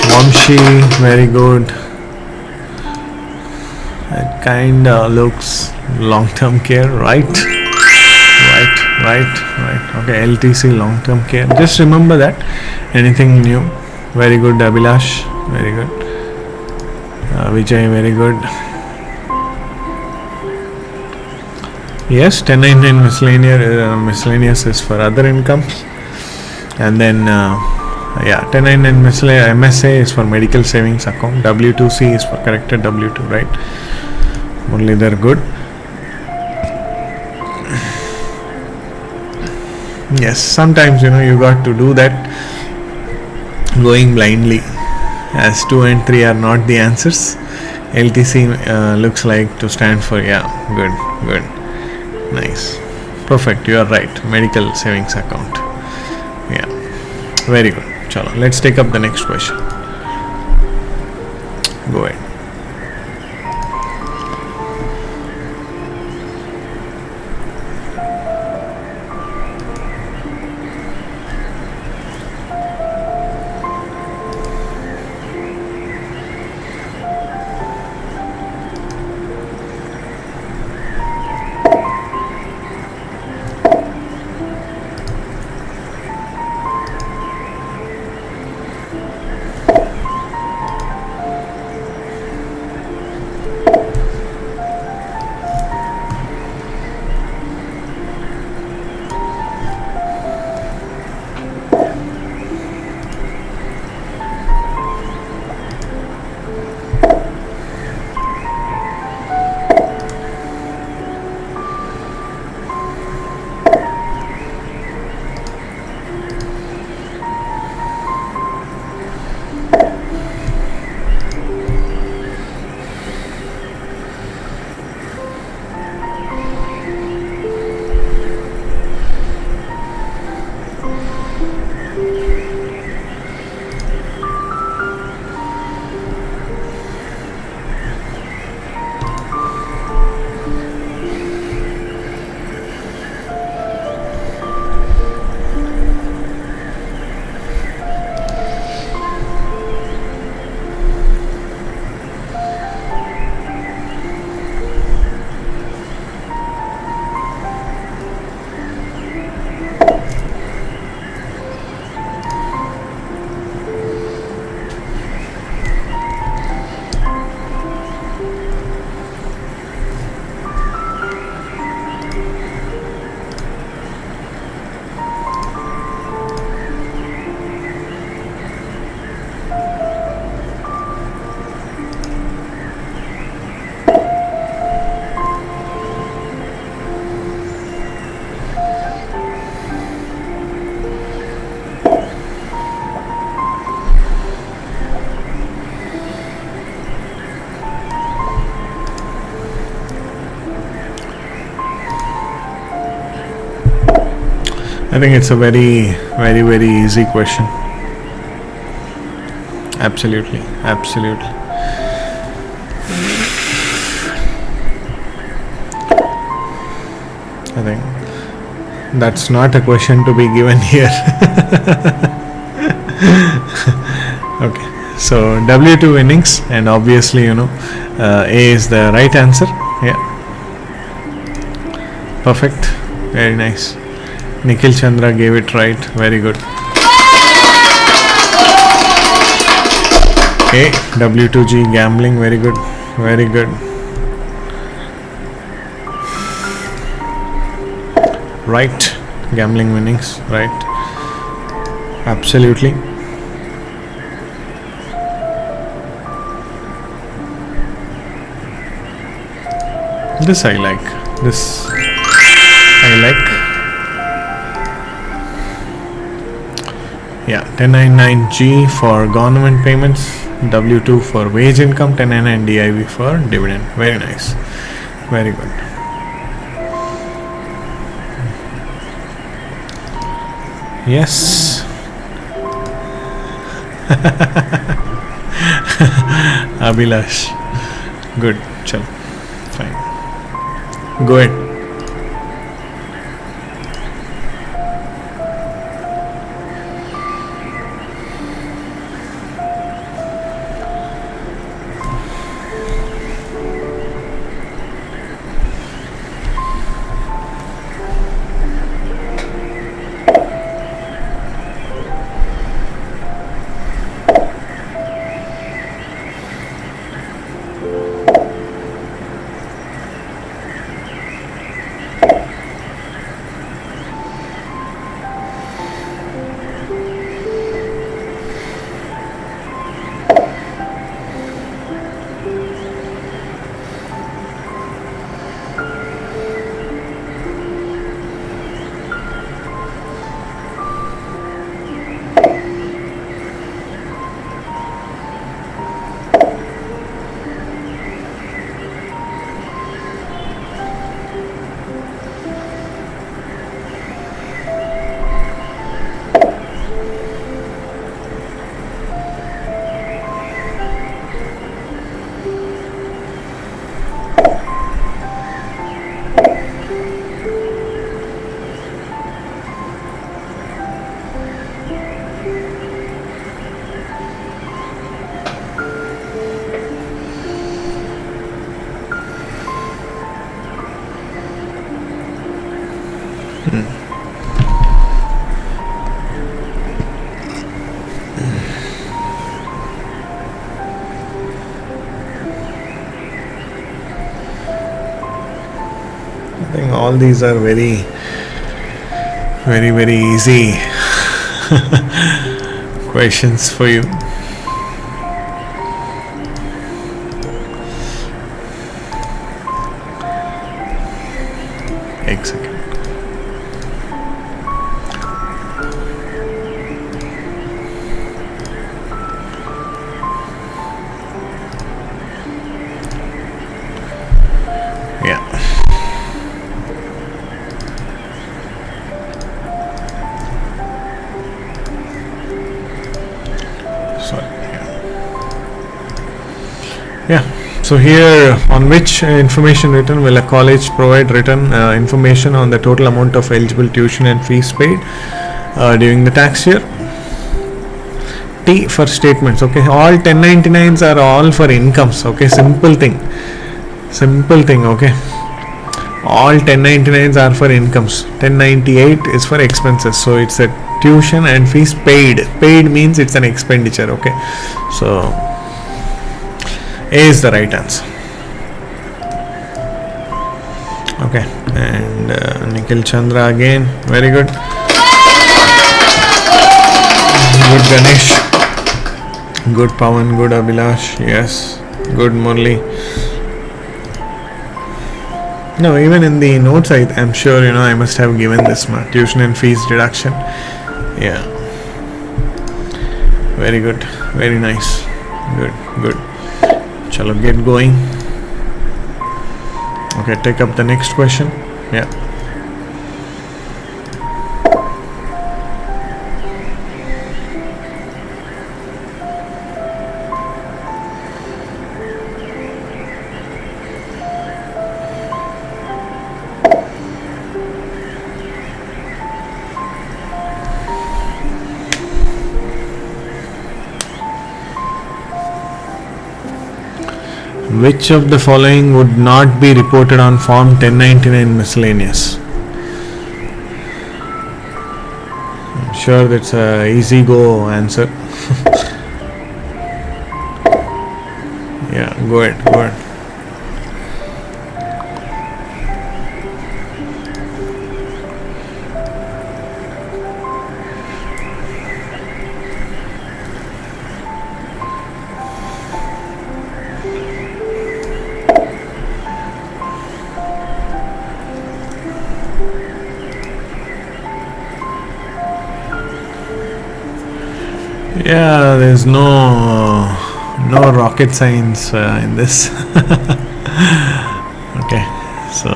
Vamshi, very good. It kinda looks long-term care, right? Right. Okay, LTC, long-term care. Just remember that. Anything new? Very good, Abhilash. Very good. Vijay, very good. Yes, 1099 miscellaneous is for other incomes. And then, 1099 MSA is for medical savings account. W2C is for corrected W2, right? Only they're good. Yes, sometimes you got to do that going blindly, as 2 and 3 are not the answers. LTC looks like to stand for, good, nice, perfect, you are right, medical savings account. Yeah, very good. Chalo, let's take up the next question. Go ahead. I think it's a very easy question. Absolutely. I think that's not a question to be given here. Okay, so W2 winnings, and obviously A is the right answer. Yeah, perfect, very nice. Nikhil Chandra gave it right, very good. Okay, W2G gambling, very good. Right, gambling winnings, right, absolutely. This I like. Yeah, 1099G for government payments, W2 for wage income, 1099 DIV for dividend. Very nice, very good. Yes. Abhilash, good, chal, fine, go ahead. I think all these are very easy questions for you. एक second. So here, on which information written will a college provide written information on the total amount of eligible tuition and fees paid during the tax year? T for statements. Okay, all 1099s are all for incomes. Okay, simple thing. Okay, all 1099s are for incomes. 1098 is for expenses. So it's a tuition and fees paid. Paid means it's an expenditure. Okay, so A is the right answer. Okay, and Nikhil Chandra again, very good. Good Ganesh, good Pawan, good Abhilash, yes, good Murli. No, even in the notes I'm sure I must have given this tuition and fees deduction. Yeah, very good, very nice, good. Chalo, get going. Okay, take up the next question. Yeah. which of the following would not be reported on Form 1099 Miscellaneous? I'm sure that's a easy go answer. Yeah, go ahead. Yeah, there's no rocket science in this. Okay, so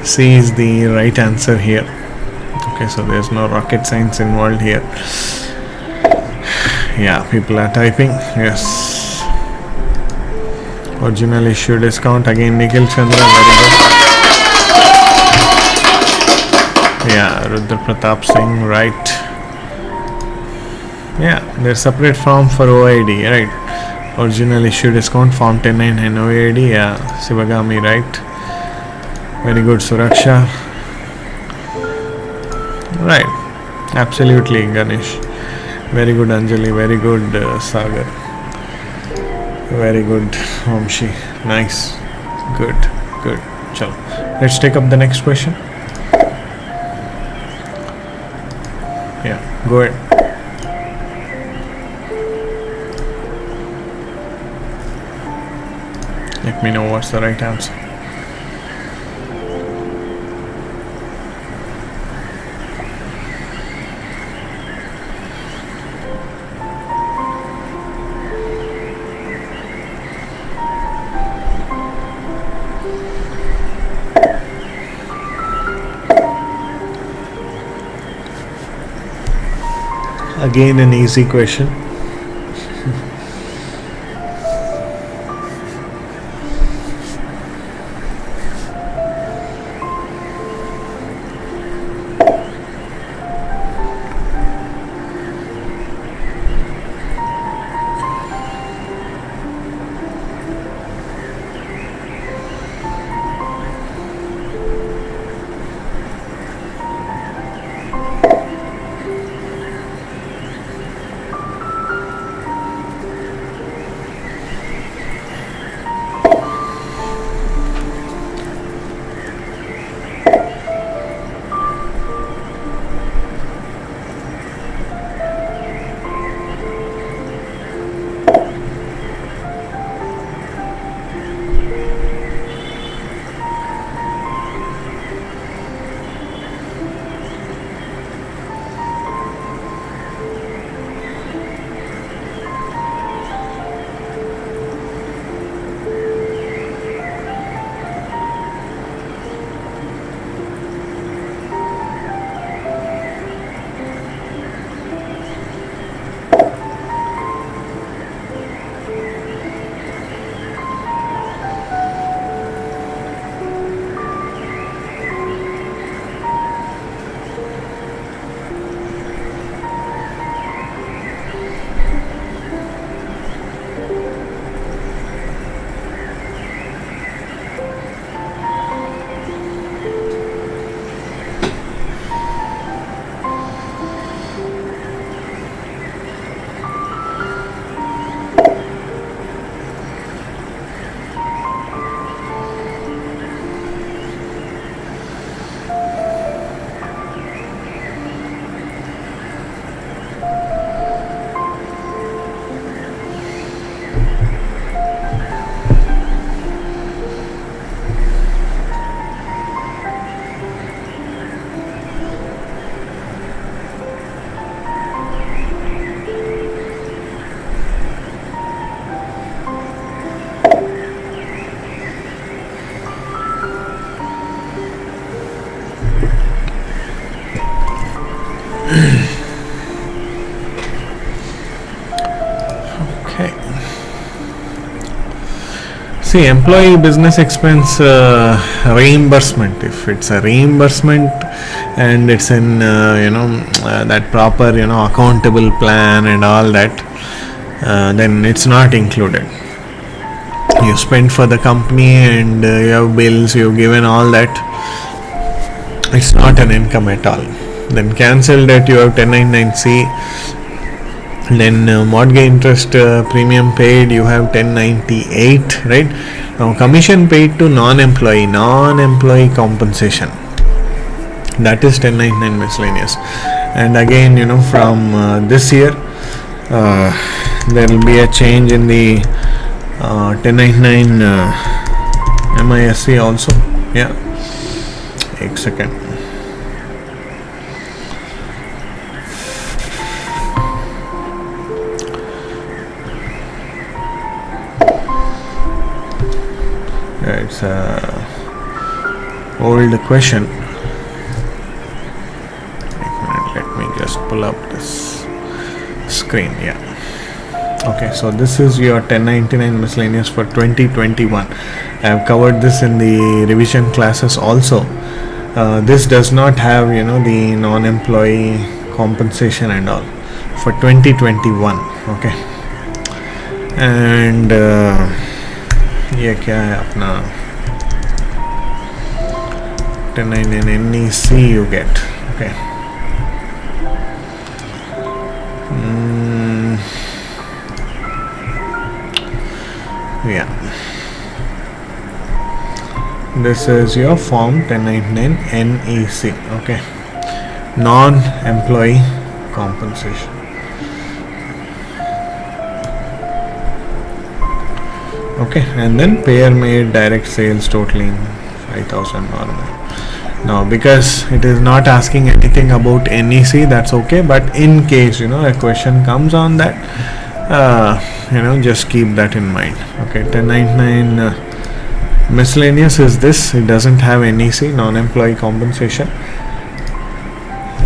C is the right answer here. Okay, so there's no rocket science involved here. Yeah, people are typing. Yes. Original issue discount, again Nikhil Chandra, very good. Yeah, Rudra Pratap Singh, right. Yeah, there's separate form for OID, right? Original issue discount, Form 1099 OID. Yeah, Sivagami, right. Very good, Suraksha. Right, absolutely, Ganesh. Very good, Anjali. Very good, Sagar. Very good, Vamshi. Nice. Good. Chalo. Let's take up the next question. Yeah, go ahead. Let me know what's the right answer. Again, an easy question. See, employee business expense reimbursement. If it's a reimbursement and it's in that proper accountable plan and all that, then it's not included. you spent for the company and you have bills, you've given all that, it's not an income at all. Then cancel that, you have 1099C. Then mortgage interest premium paid, you have 1098, right? Now commission paid to non-employee compensation, that is 1099 miscellaneous. And again, from this year there will be a change in the 1099 MISC also. Yeah, 1 second. It's a old question. Let me just pull up this screen. Yeah. Okay, so this is your 1099 miscellaneous for 2021. I have covered this in the revision classes also. This does not have the non-employee compensation and all for 2021. Okay, and ये क्या है अपना 1099 NEC you get. Okay. Yeah, this is your form 1099 NEC. Okay, non-employee compensation. Okay, and then payer made direct sales totaling 5,000 or more. Now because it is not asking anything about NEC, that's okay, but in case a question comes on that, just keep that in mind. Okay, 1099 miscellaneous is this, it doesn't have NEC, non-employee compensation,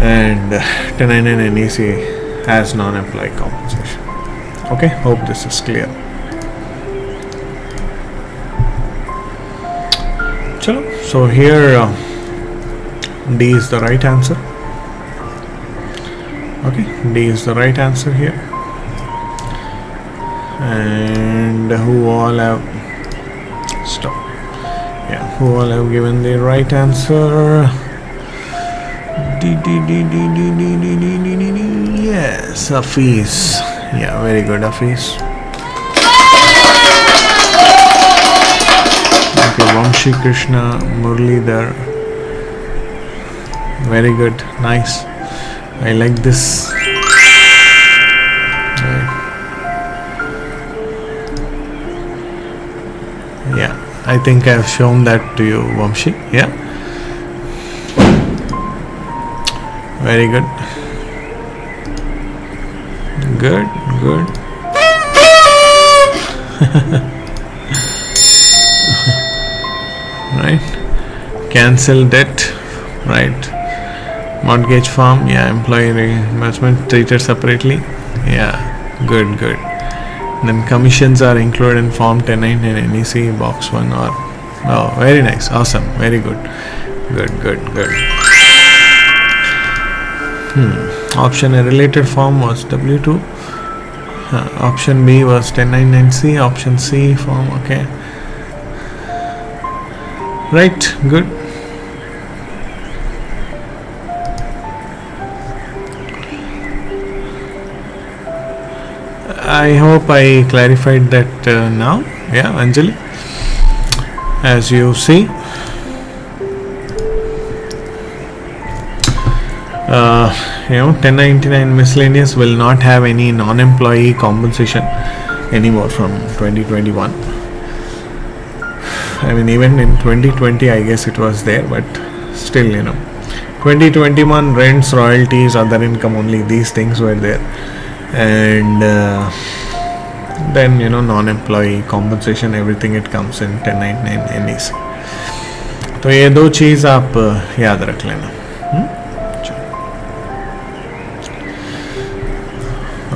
and 1099 NEC has non-employee compensation. Okay, hope this is clear. So here D is the right answer. Okay, D is the right answer here. And who all have who all have given the right answer? D. Yes, Hafiz. Yeah, very good, Hafiz. Okay, Vamshi Krishna, Murlidhar. Very good, nice. I like this. Yeah, I think I've shown that to you, Vamshi. Yeah, very good. Good. Right, cancel debt, right, mortgage form, yeah, employee reimbursement treated separately, yeah, good. Then commissions are included in form 1099 NEC box 1 or, oh, very nice, awesome, very good. Option A related form was W2, option B was 1099C, option C form. Okay, right, good. I hope I clarified that now. Yeah, Anjali, as you see, 1099 miscellaneous will not have any non-employee compensation anymore from 2021. I mean, even in 2020 I guess it was there, but still 2021 rents, royalties, other income, only these things were there. And then non-employee compensation, everything it comes in 1099 NEC. तो ये दो चीज़ आप याद रख लेना.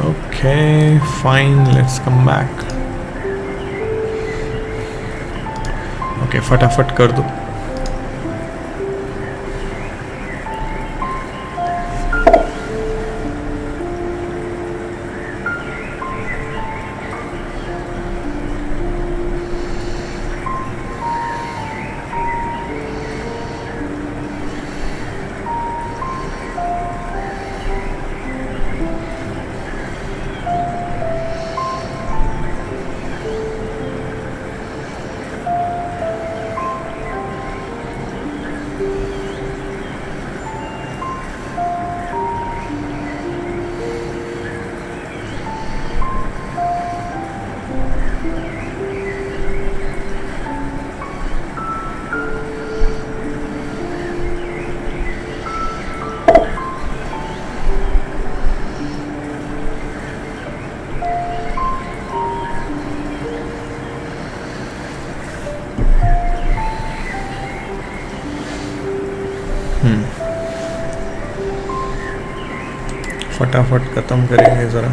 Okay, fine, let's come back. Okay, फटाफट कर दो. फटाफट खत्म करेंगे ज़रा.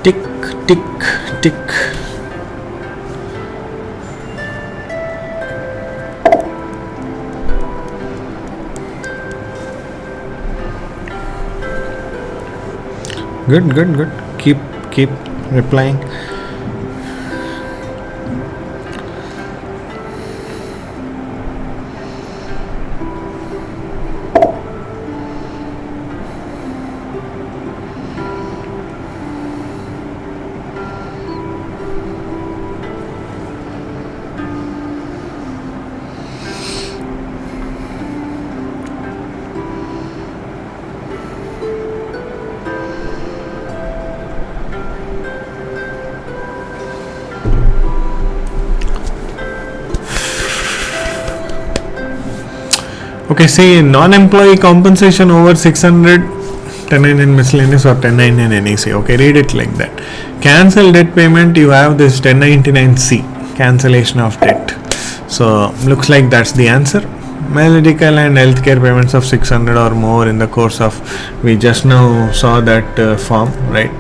Tick, tick, tick. Good, good, good. Keep replying. Okay, see, non-employee compensation over 600, 1099 miscellaneous or 1099 NEC. Okay, read it like that. Cancel debt payment, you have this 1099C, cancellation of debt. So, looks like that's the answer. Medical and healthcare payments of 600 or more in the course of, we just now saw that form, right?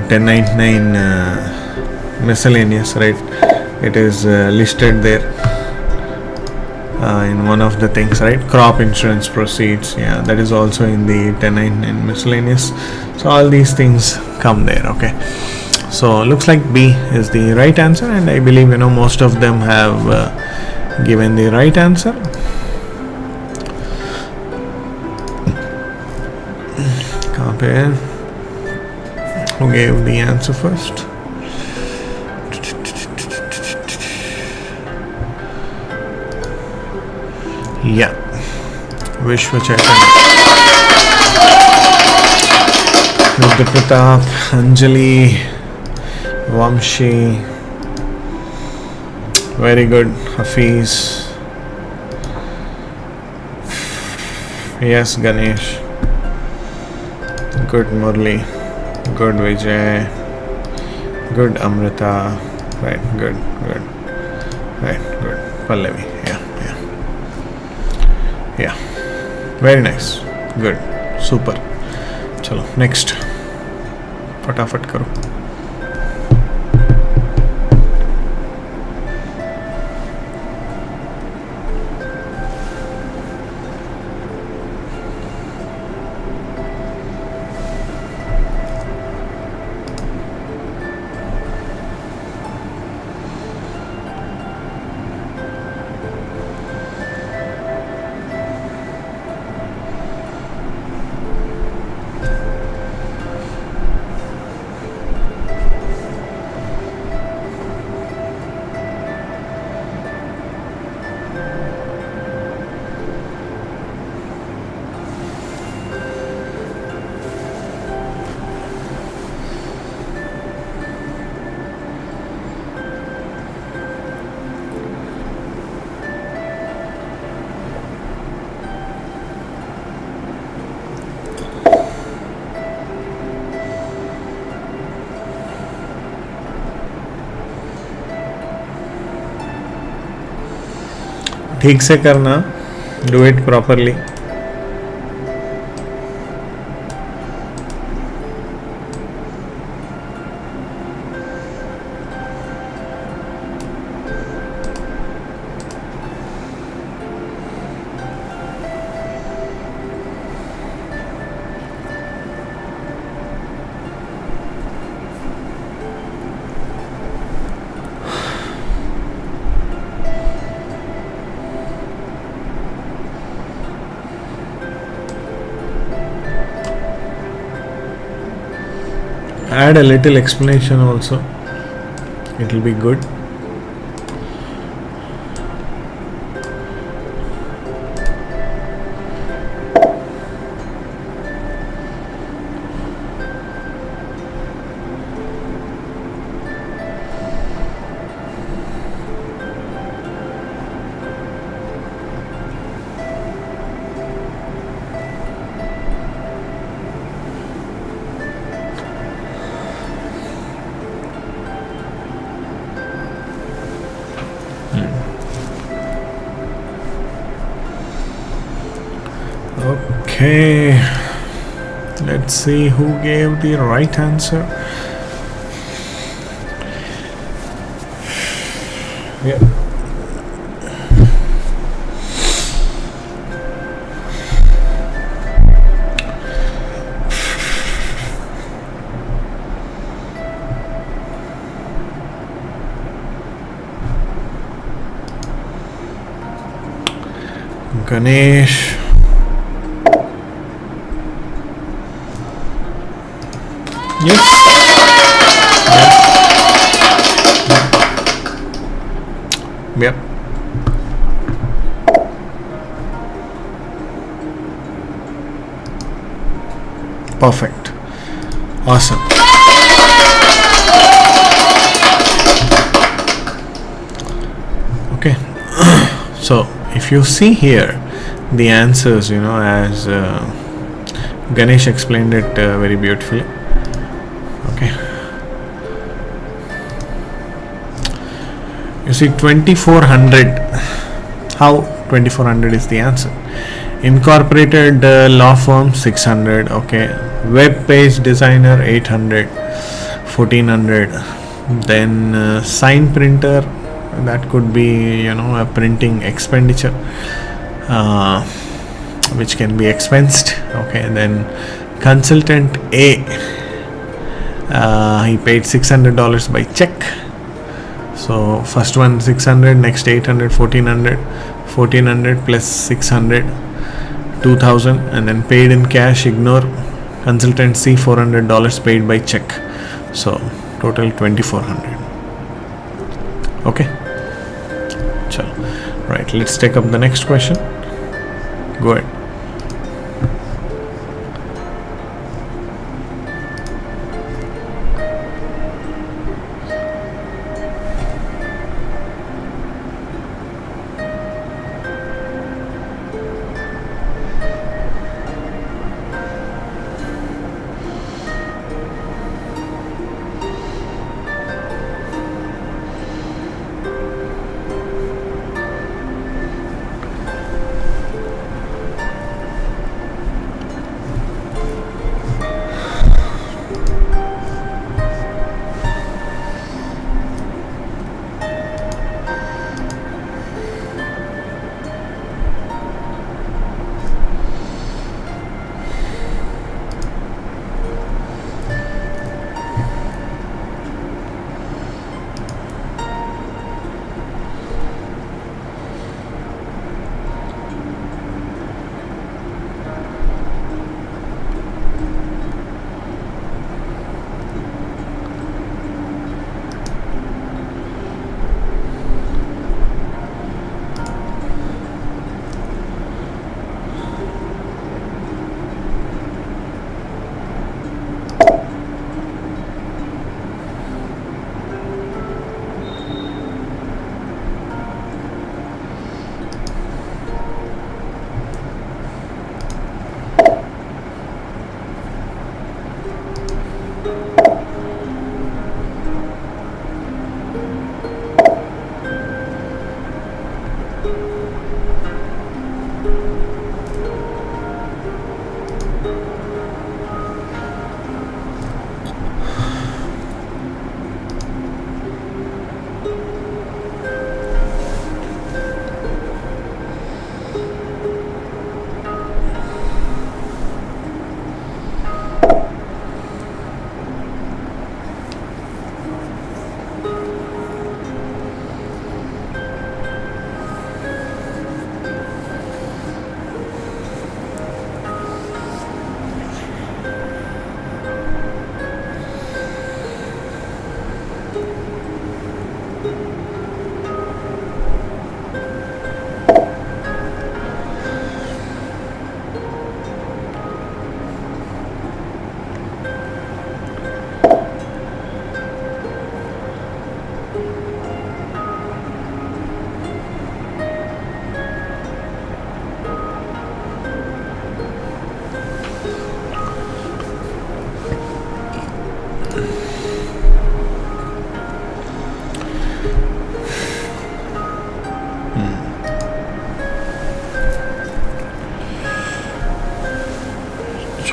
1099 miscellaneous, right? It is listed there. In one of the things, right? Crop insurance proceeds, yeah, that is also in the 1099 miscellaneous. So all these things come there. Okay, so looks like B is the right answer, and I believe most of them have given the right answer. Compare who gave the answer first. Yeah, Vishwa Chaitanya, Rudra Pratap, Anjali, Vamshi, very good. Hafiz, yes, Ganesh, good. Murli, good. Vijay, good. Amrita, right, good, right, good. Pallavi, yeah, very nice, good, super. Chalo, next, फटाफट करो. ठीक से करना, do it properly. Add a little explanation also, it will be good. Okay, let's see who gave the right answer. Yeah. Ganesh. Yes. Yep. Perfect. Awesome. Okay. So if you see here the answers, as Ganesh explained it very beautifully. Okay. You see 2400. How 2400 is the answer? Incorporated law firm 600. Okay. Web page designer 800. 1400. Then sign printer, that could be a printing expenditure which can be expensed. Okay. Then consultant A, he paid $600 by check. So first one 600, next 800, 1400, 1400 plus 600, 2000, and then paid in cash. Ignore consultant C, $400 paid by check. So total 2400. Okay. Chalo. Right. Let's take up the next question. Go ahead.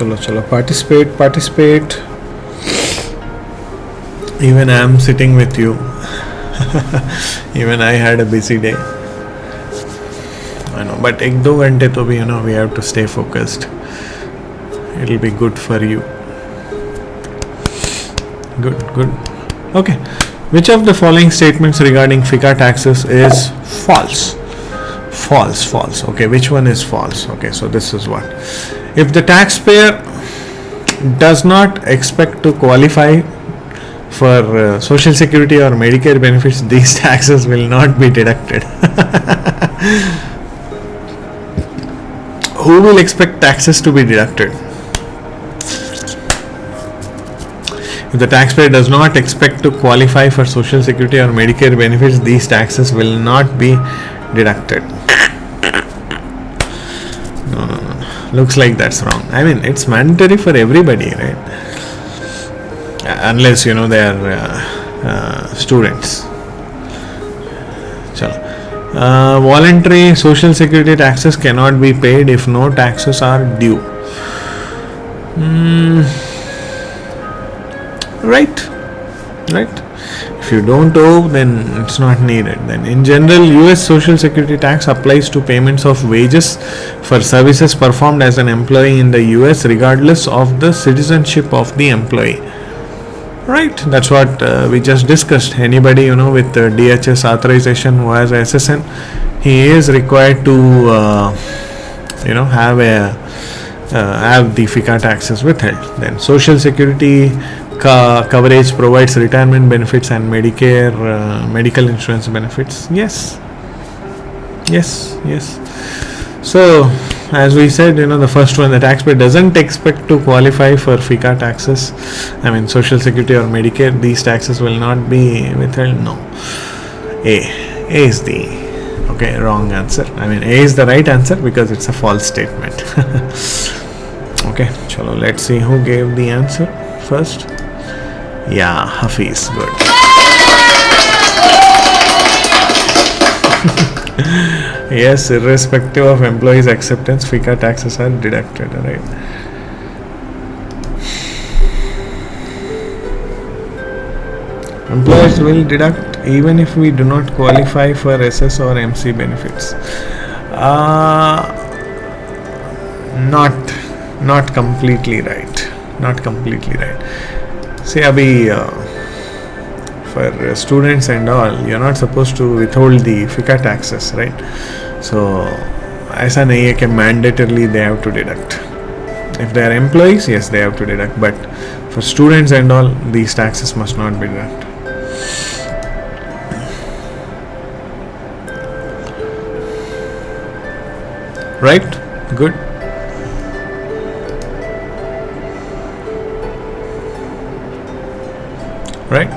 chalo, participate. Even I am sitting with you. Even I had a busy day. I know, but 1-2 घंटे तो भी, we have to stay focused. It'll be good for you. Good. Okay. Which of the following statements regarding FICA taxes is false? False. Okay, which one is false? Okay, so this is what. If the taxpayer does not expect to qualify for Social Security or Medicare benefits, these taxes will not be deducted. Who will expect taxes to be deducted? If the taxpayer does not expect to qualify for Social Security or Medicare benefits, these taxes will not be deducted. No. Looks like that's wrong. I mean, it's mandatory for everybody, right? Unless, they are students. Chalo. Voluntary Social Security taxes cannot be paid if no taxes are due. Right. If you don't owe, then it's not needed. Then in general, US Social Security tax applies to payments of wages for services performed as an employee in the US regardless of the citizenship of the employee. Right, that's what we just discussed. Anybody with DHS authorization who has SSN, he is required to have the FICA taxes withheld. Then Social Security coverage provides retirement benefits and Medicare medical insurance benefits. Yes. So as we said, the first one, the taxpayer doesn't expect to qualify for FICA taxes. I mean, Social Security or Medicare, these taxes will not be withheld. No. A is the wrong answer. I mean, A is the right answer because it's a false statement. Okay, chalo, let's see who gave the answer first. Yeah, Hafiz, good. Yes, irrespective of employees' acceptance, FICA taxes are deducted, right? Employers will deduct even if we do not qualify for SS or MC benefits. Not completely right. See, for students and all, you're not supposed to withhold the FICA taxes, right? So, ऐसा नहीं है कि mandatorily they have to deduct. If they are employees, yes, they have to deduct. But for students and all, these taxes must not be deducted. Right? Good. Right?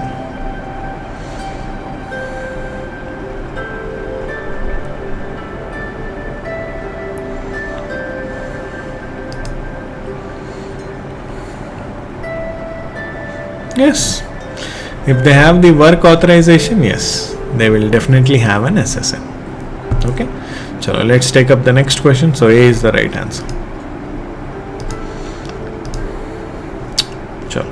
Yes. If they have the work authorization, yes, they will definitely have an SSN. Okay. So let's take up the next question. So A is the right answer. Chalo.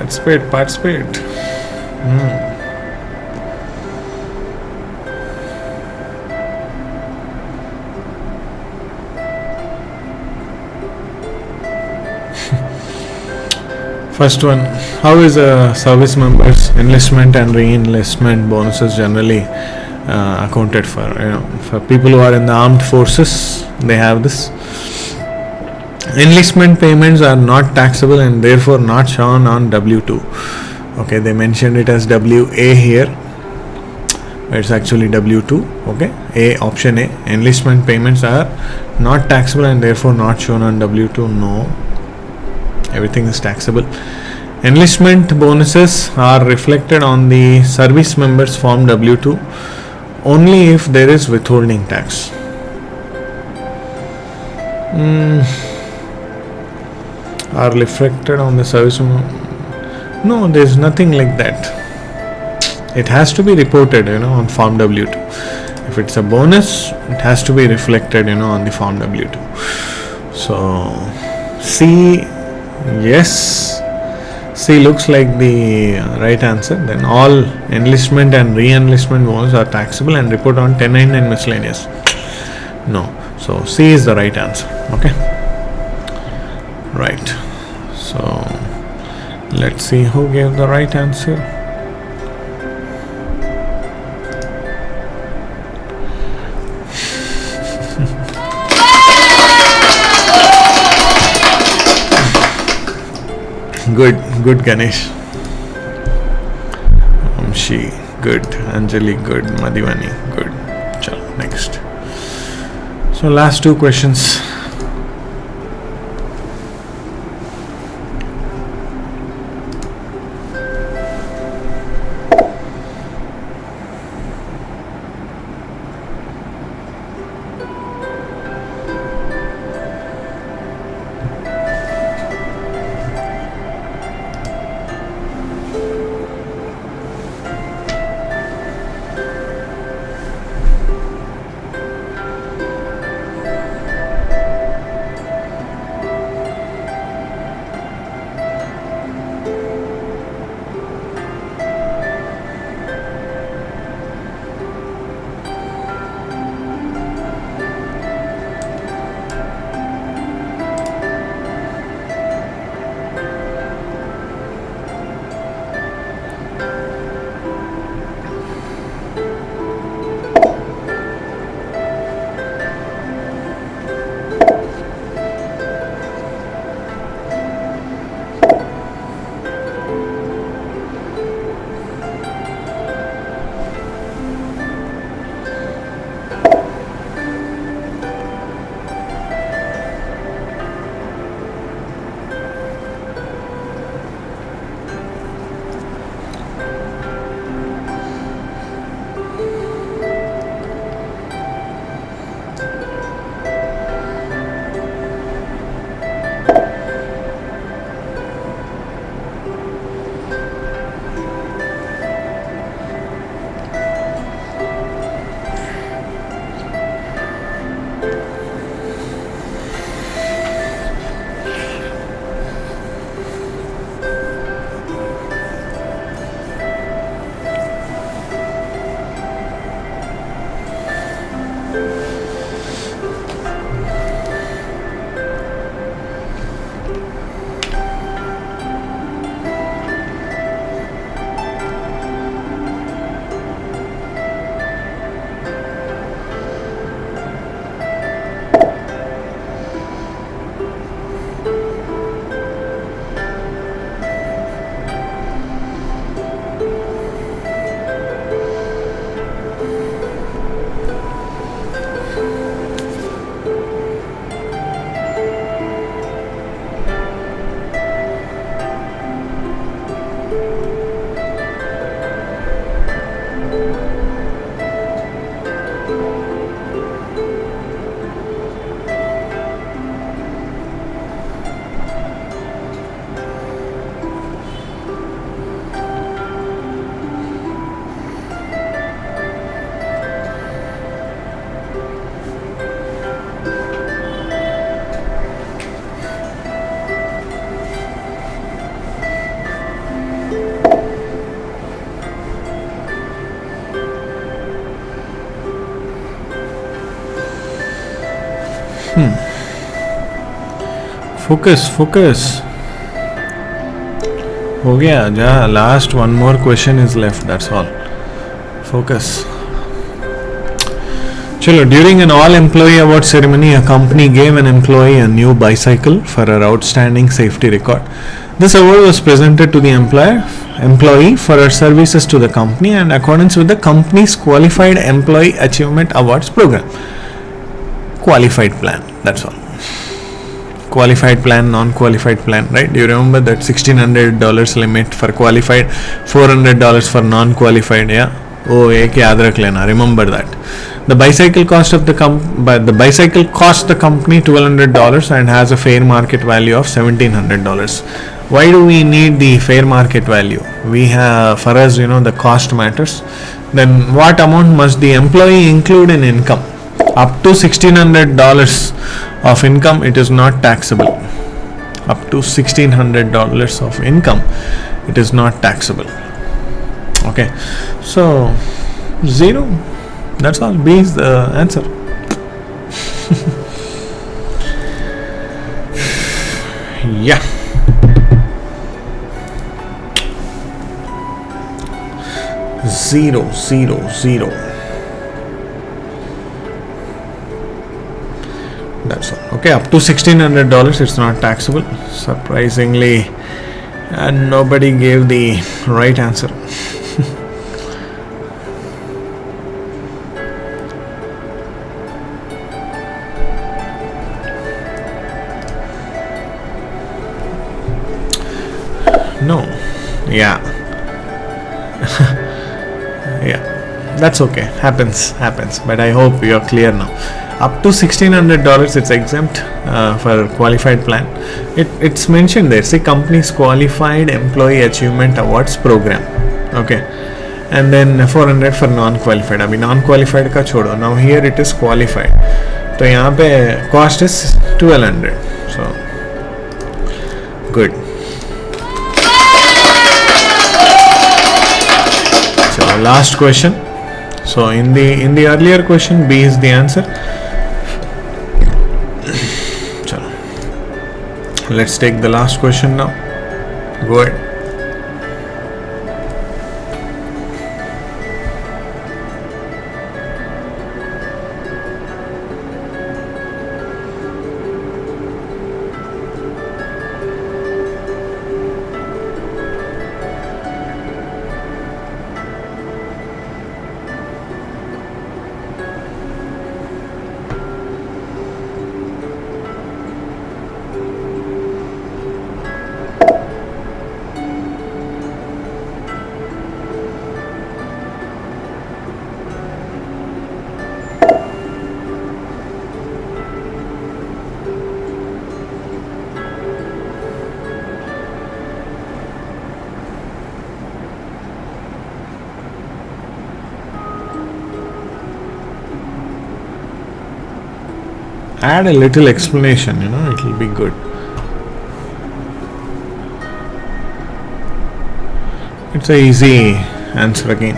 Participate. First one, how is a service members enlistment and re-enlistment bonuses generally accounted for? For people who are in the armed forces, they have this. Enlistment payments are not taxable and therefore not shown on W2. Okay, they mentioned it as WA here, but it's actually W2. Okay, option A, enlistment payments are not taxable and therefore not shown on W2. No, everything is taxable. Enlistment bonuses are reflected on the service members form W2 only if there is withholding tax. Are reflected on the service member? No, there is nothing like that. It has to be reported, on form W2. If it's a bonus, it has to be reflected, on the form W2. So C, yes, C looks like the right answer. Then all enlistment and re-enlistment bonuses are taxable and report on 1099 miscellaneous. No, so C is the right answer. Okay, right. So let's see who gave the right answer. Good Ganesh. She good. Anjali good. Madhivani good. Chalo, next. So last two questions. Focus. हो गया जा. Last one more question is left. That's all. Focus. Chalo, during an all-employee award ceremony, a company gave an employee a new bicycle for her outstanding safety record. This award was presented to the employee for her services to the company and accordance with the company's Qualified Employee Achievement Awards program. Qualified plan, that's all. Qualified plan, non-qualified plan, right? Do you remember that $1,600 limit for qualified, $400 for non-qualified? Yeah. Oh, ek yaad rakh lena. Remember that. The bicycle cost the company $1,200 and has a fair market value of $1,700. Why do we need the fair market value? We have, for us, the cost matters. Then what amount must the employee include in income? Up to $1,600 of income, it is not taxable. Up to $1,600 of income, it is not taxable. Okay, so 0. That's all. B is the answer. Yeah. Zero. That's all. Okay, up to $1,600, it's not taxable. Surprisingly, nobody gave the right answer. No. Yeah. Yeah. That's okay. Happens. But I hope you're clear now. Up to $1,600, it's exempt for qualified plan. It's mentioned there. See, company's Qualified Employee Achievement Awards program. Okay. And then $400 for non-qualified. Abhi non-qualified ka chodo. Now here it is qualified. So yahan pe cost is $1,200. So good. Last question. So in the earlier question, B is the answer. Chalo. Let's take the last question now. Go ahead. Add a little explanation, it will be good. It's a easy answer again.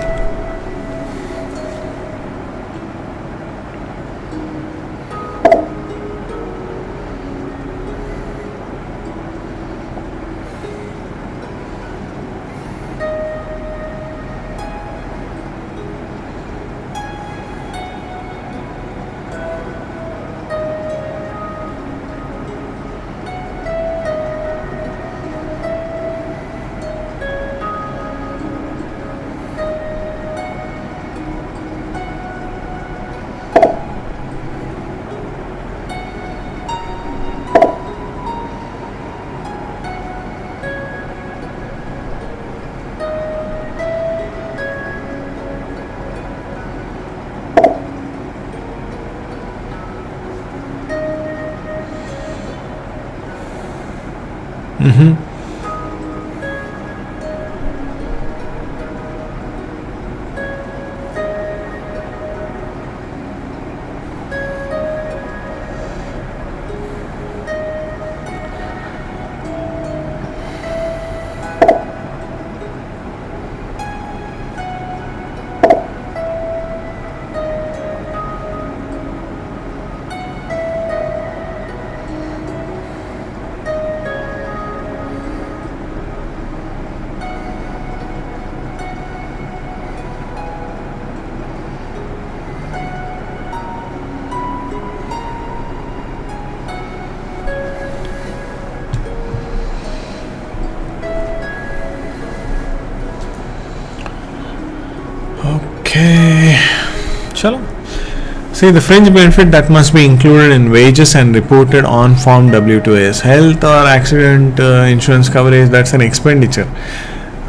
See, the fringe benefit that must be included in wages and reported on Form W2 is health or accident insurance coverage. That's an expenditure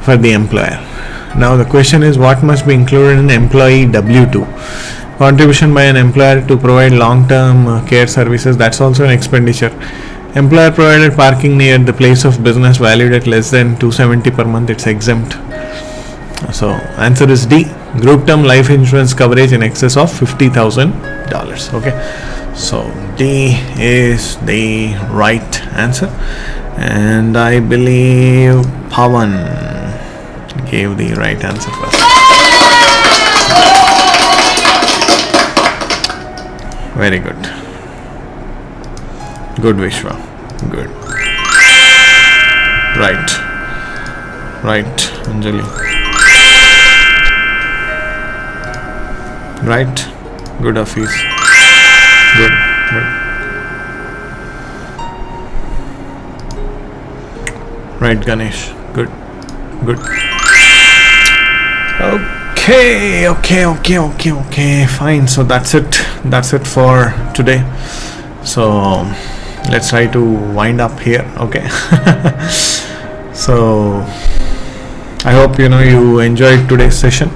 for the employer. Now the question is, what must be included in employee W2? Contribution by an employer to provide long-term care services. That's also an expenditure. Employer provided parking near the place of business valued at less than $270 per month. It's exempt. So answer is D. Group term life insurance coverage in excess of $50,000. Okay, so D is the right answer, and I believe Pawan gave the right answer first. Very good. Good, Vishwa. Good. Right, Anjali. Right, good, Hafiz. Good. Right, Ganesh. Good. Okay. Fine. So that's it for today. So let's try to wind up here. Okay. So I hope you enjoyed today's session.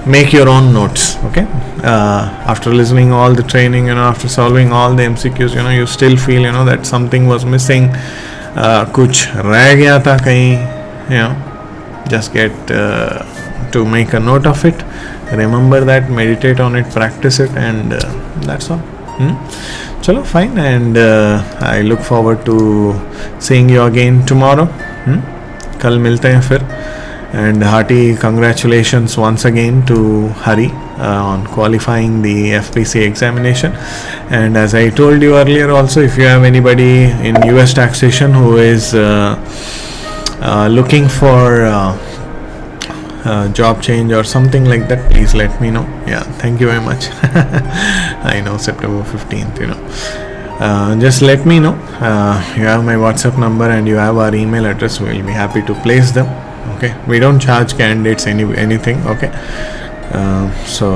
Make your own notes. Okay. After listening all the training, after solving all the MCQs, you still feel that something was missing, kuch reh gaya tha kahin, just get to make a note of it. Remember that, meditate on it, practice it, and that's all. Chalo, fine, and I look forward to seeing you again tomorrow. Kal milte hain fir. And hearty congratulations once again to Hari on qualifying the FPC examination. And as I told you earlier also, if you have anybody in US taxation who is looking for job change or something like that, please let me know. Yeah, thank you very much. I know September 15th, just let me know. You have my WhatsApp number and you have our email address. We'll be happy to place them. Okay, we don't charge candidates anything. Okay, so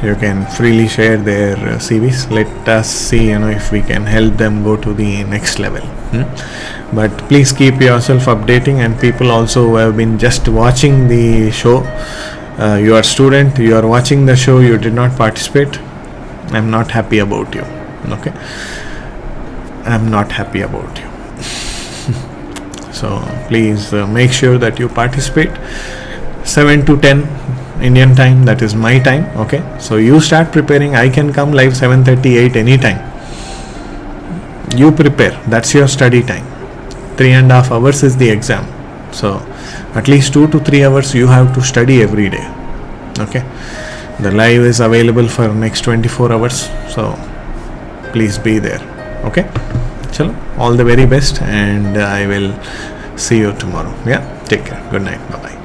you can freely share their CVs. Let us see if we can help them go to the next level. But please keep yourself updating, and people also who have been just watching the show, you are a student, you are watching the show, you did not participate. I'm not happy about you. Okay, I'm not happy about you. So please make sure that you participate. 7 to 10 Indian time, that is my time. Okay, so you start preparing. I can come live 7:38 anytime. You prepare, that's your study time. 3.5 hours is the exam, so at least 2 to 3 hours you have to study every day. Okay, the live is available for next 24 hours, so please be there. Okay, chalo, all the very best, and I will see you tomorrow. Yeah, take care. Good night. Bye bye.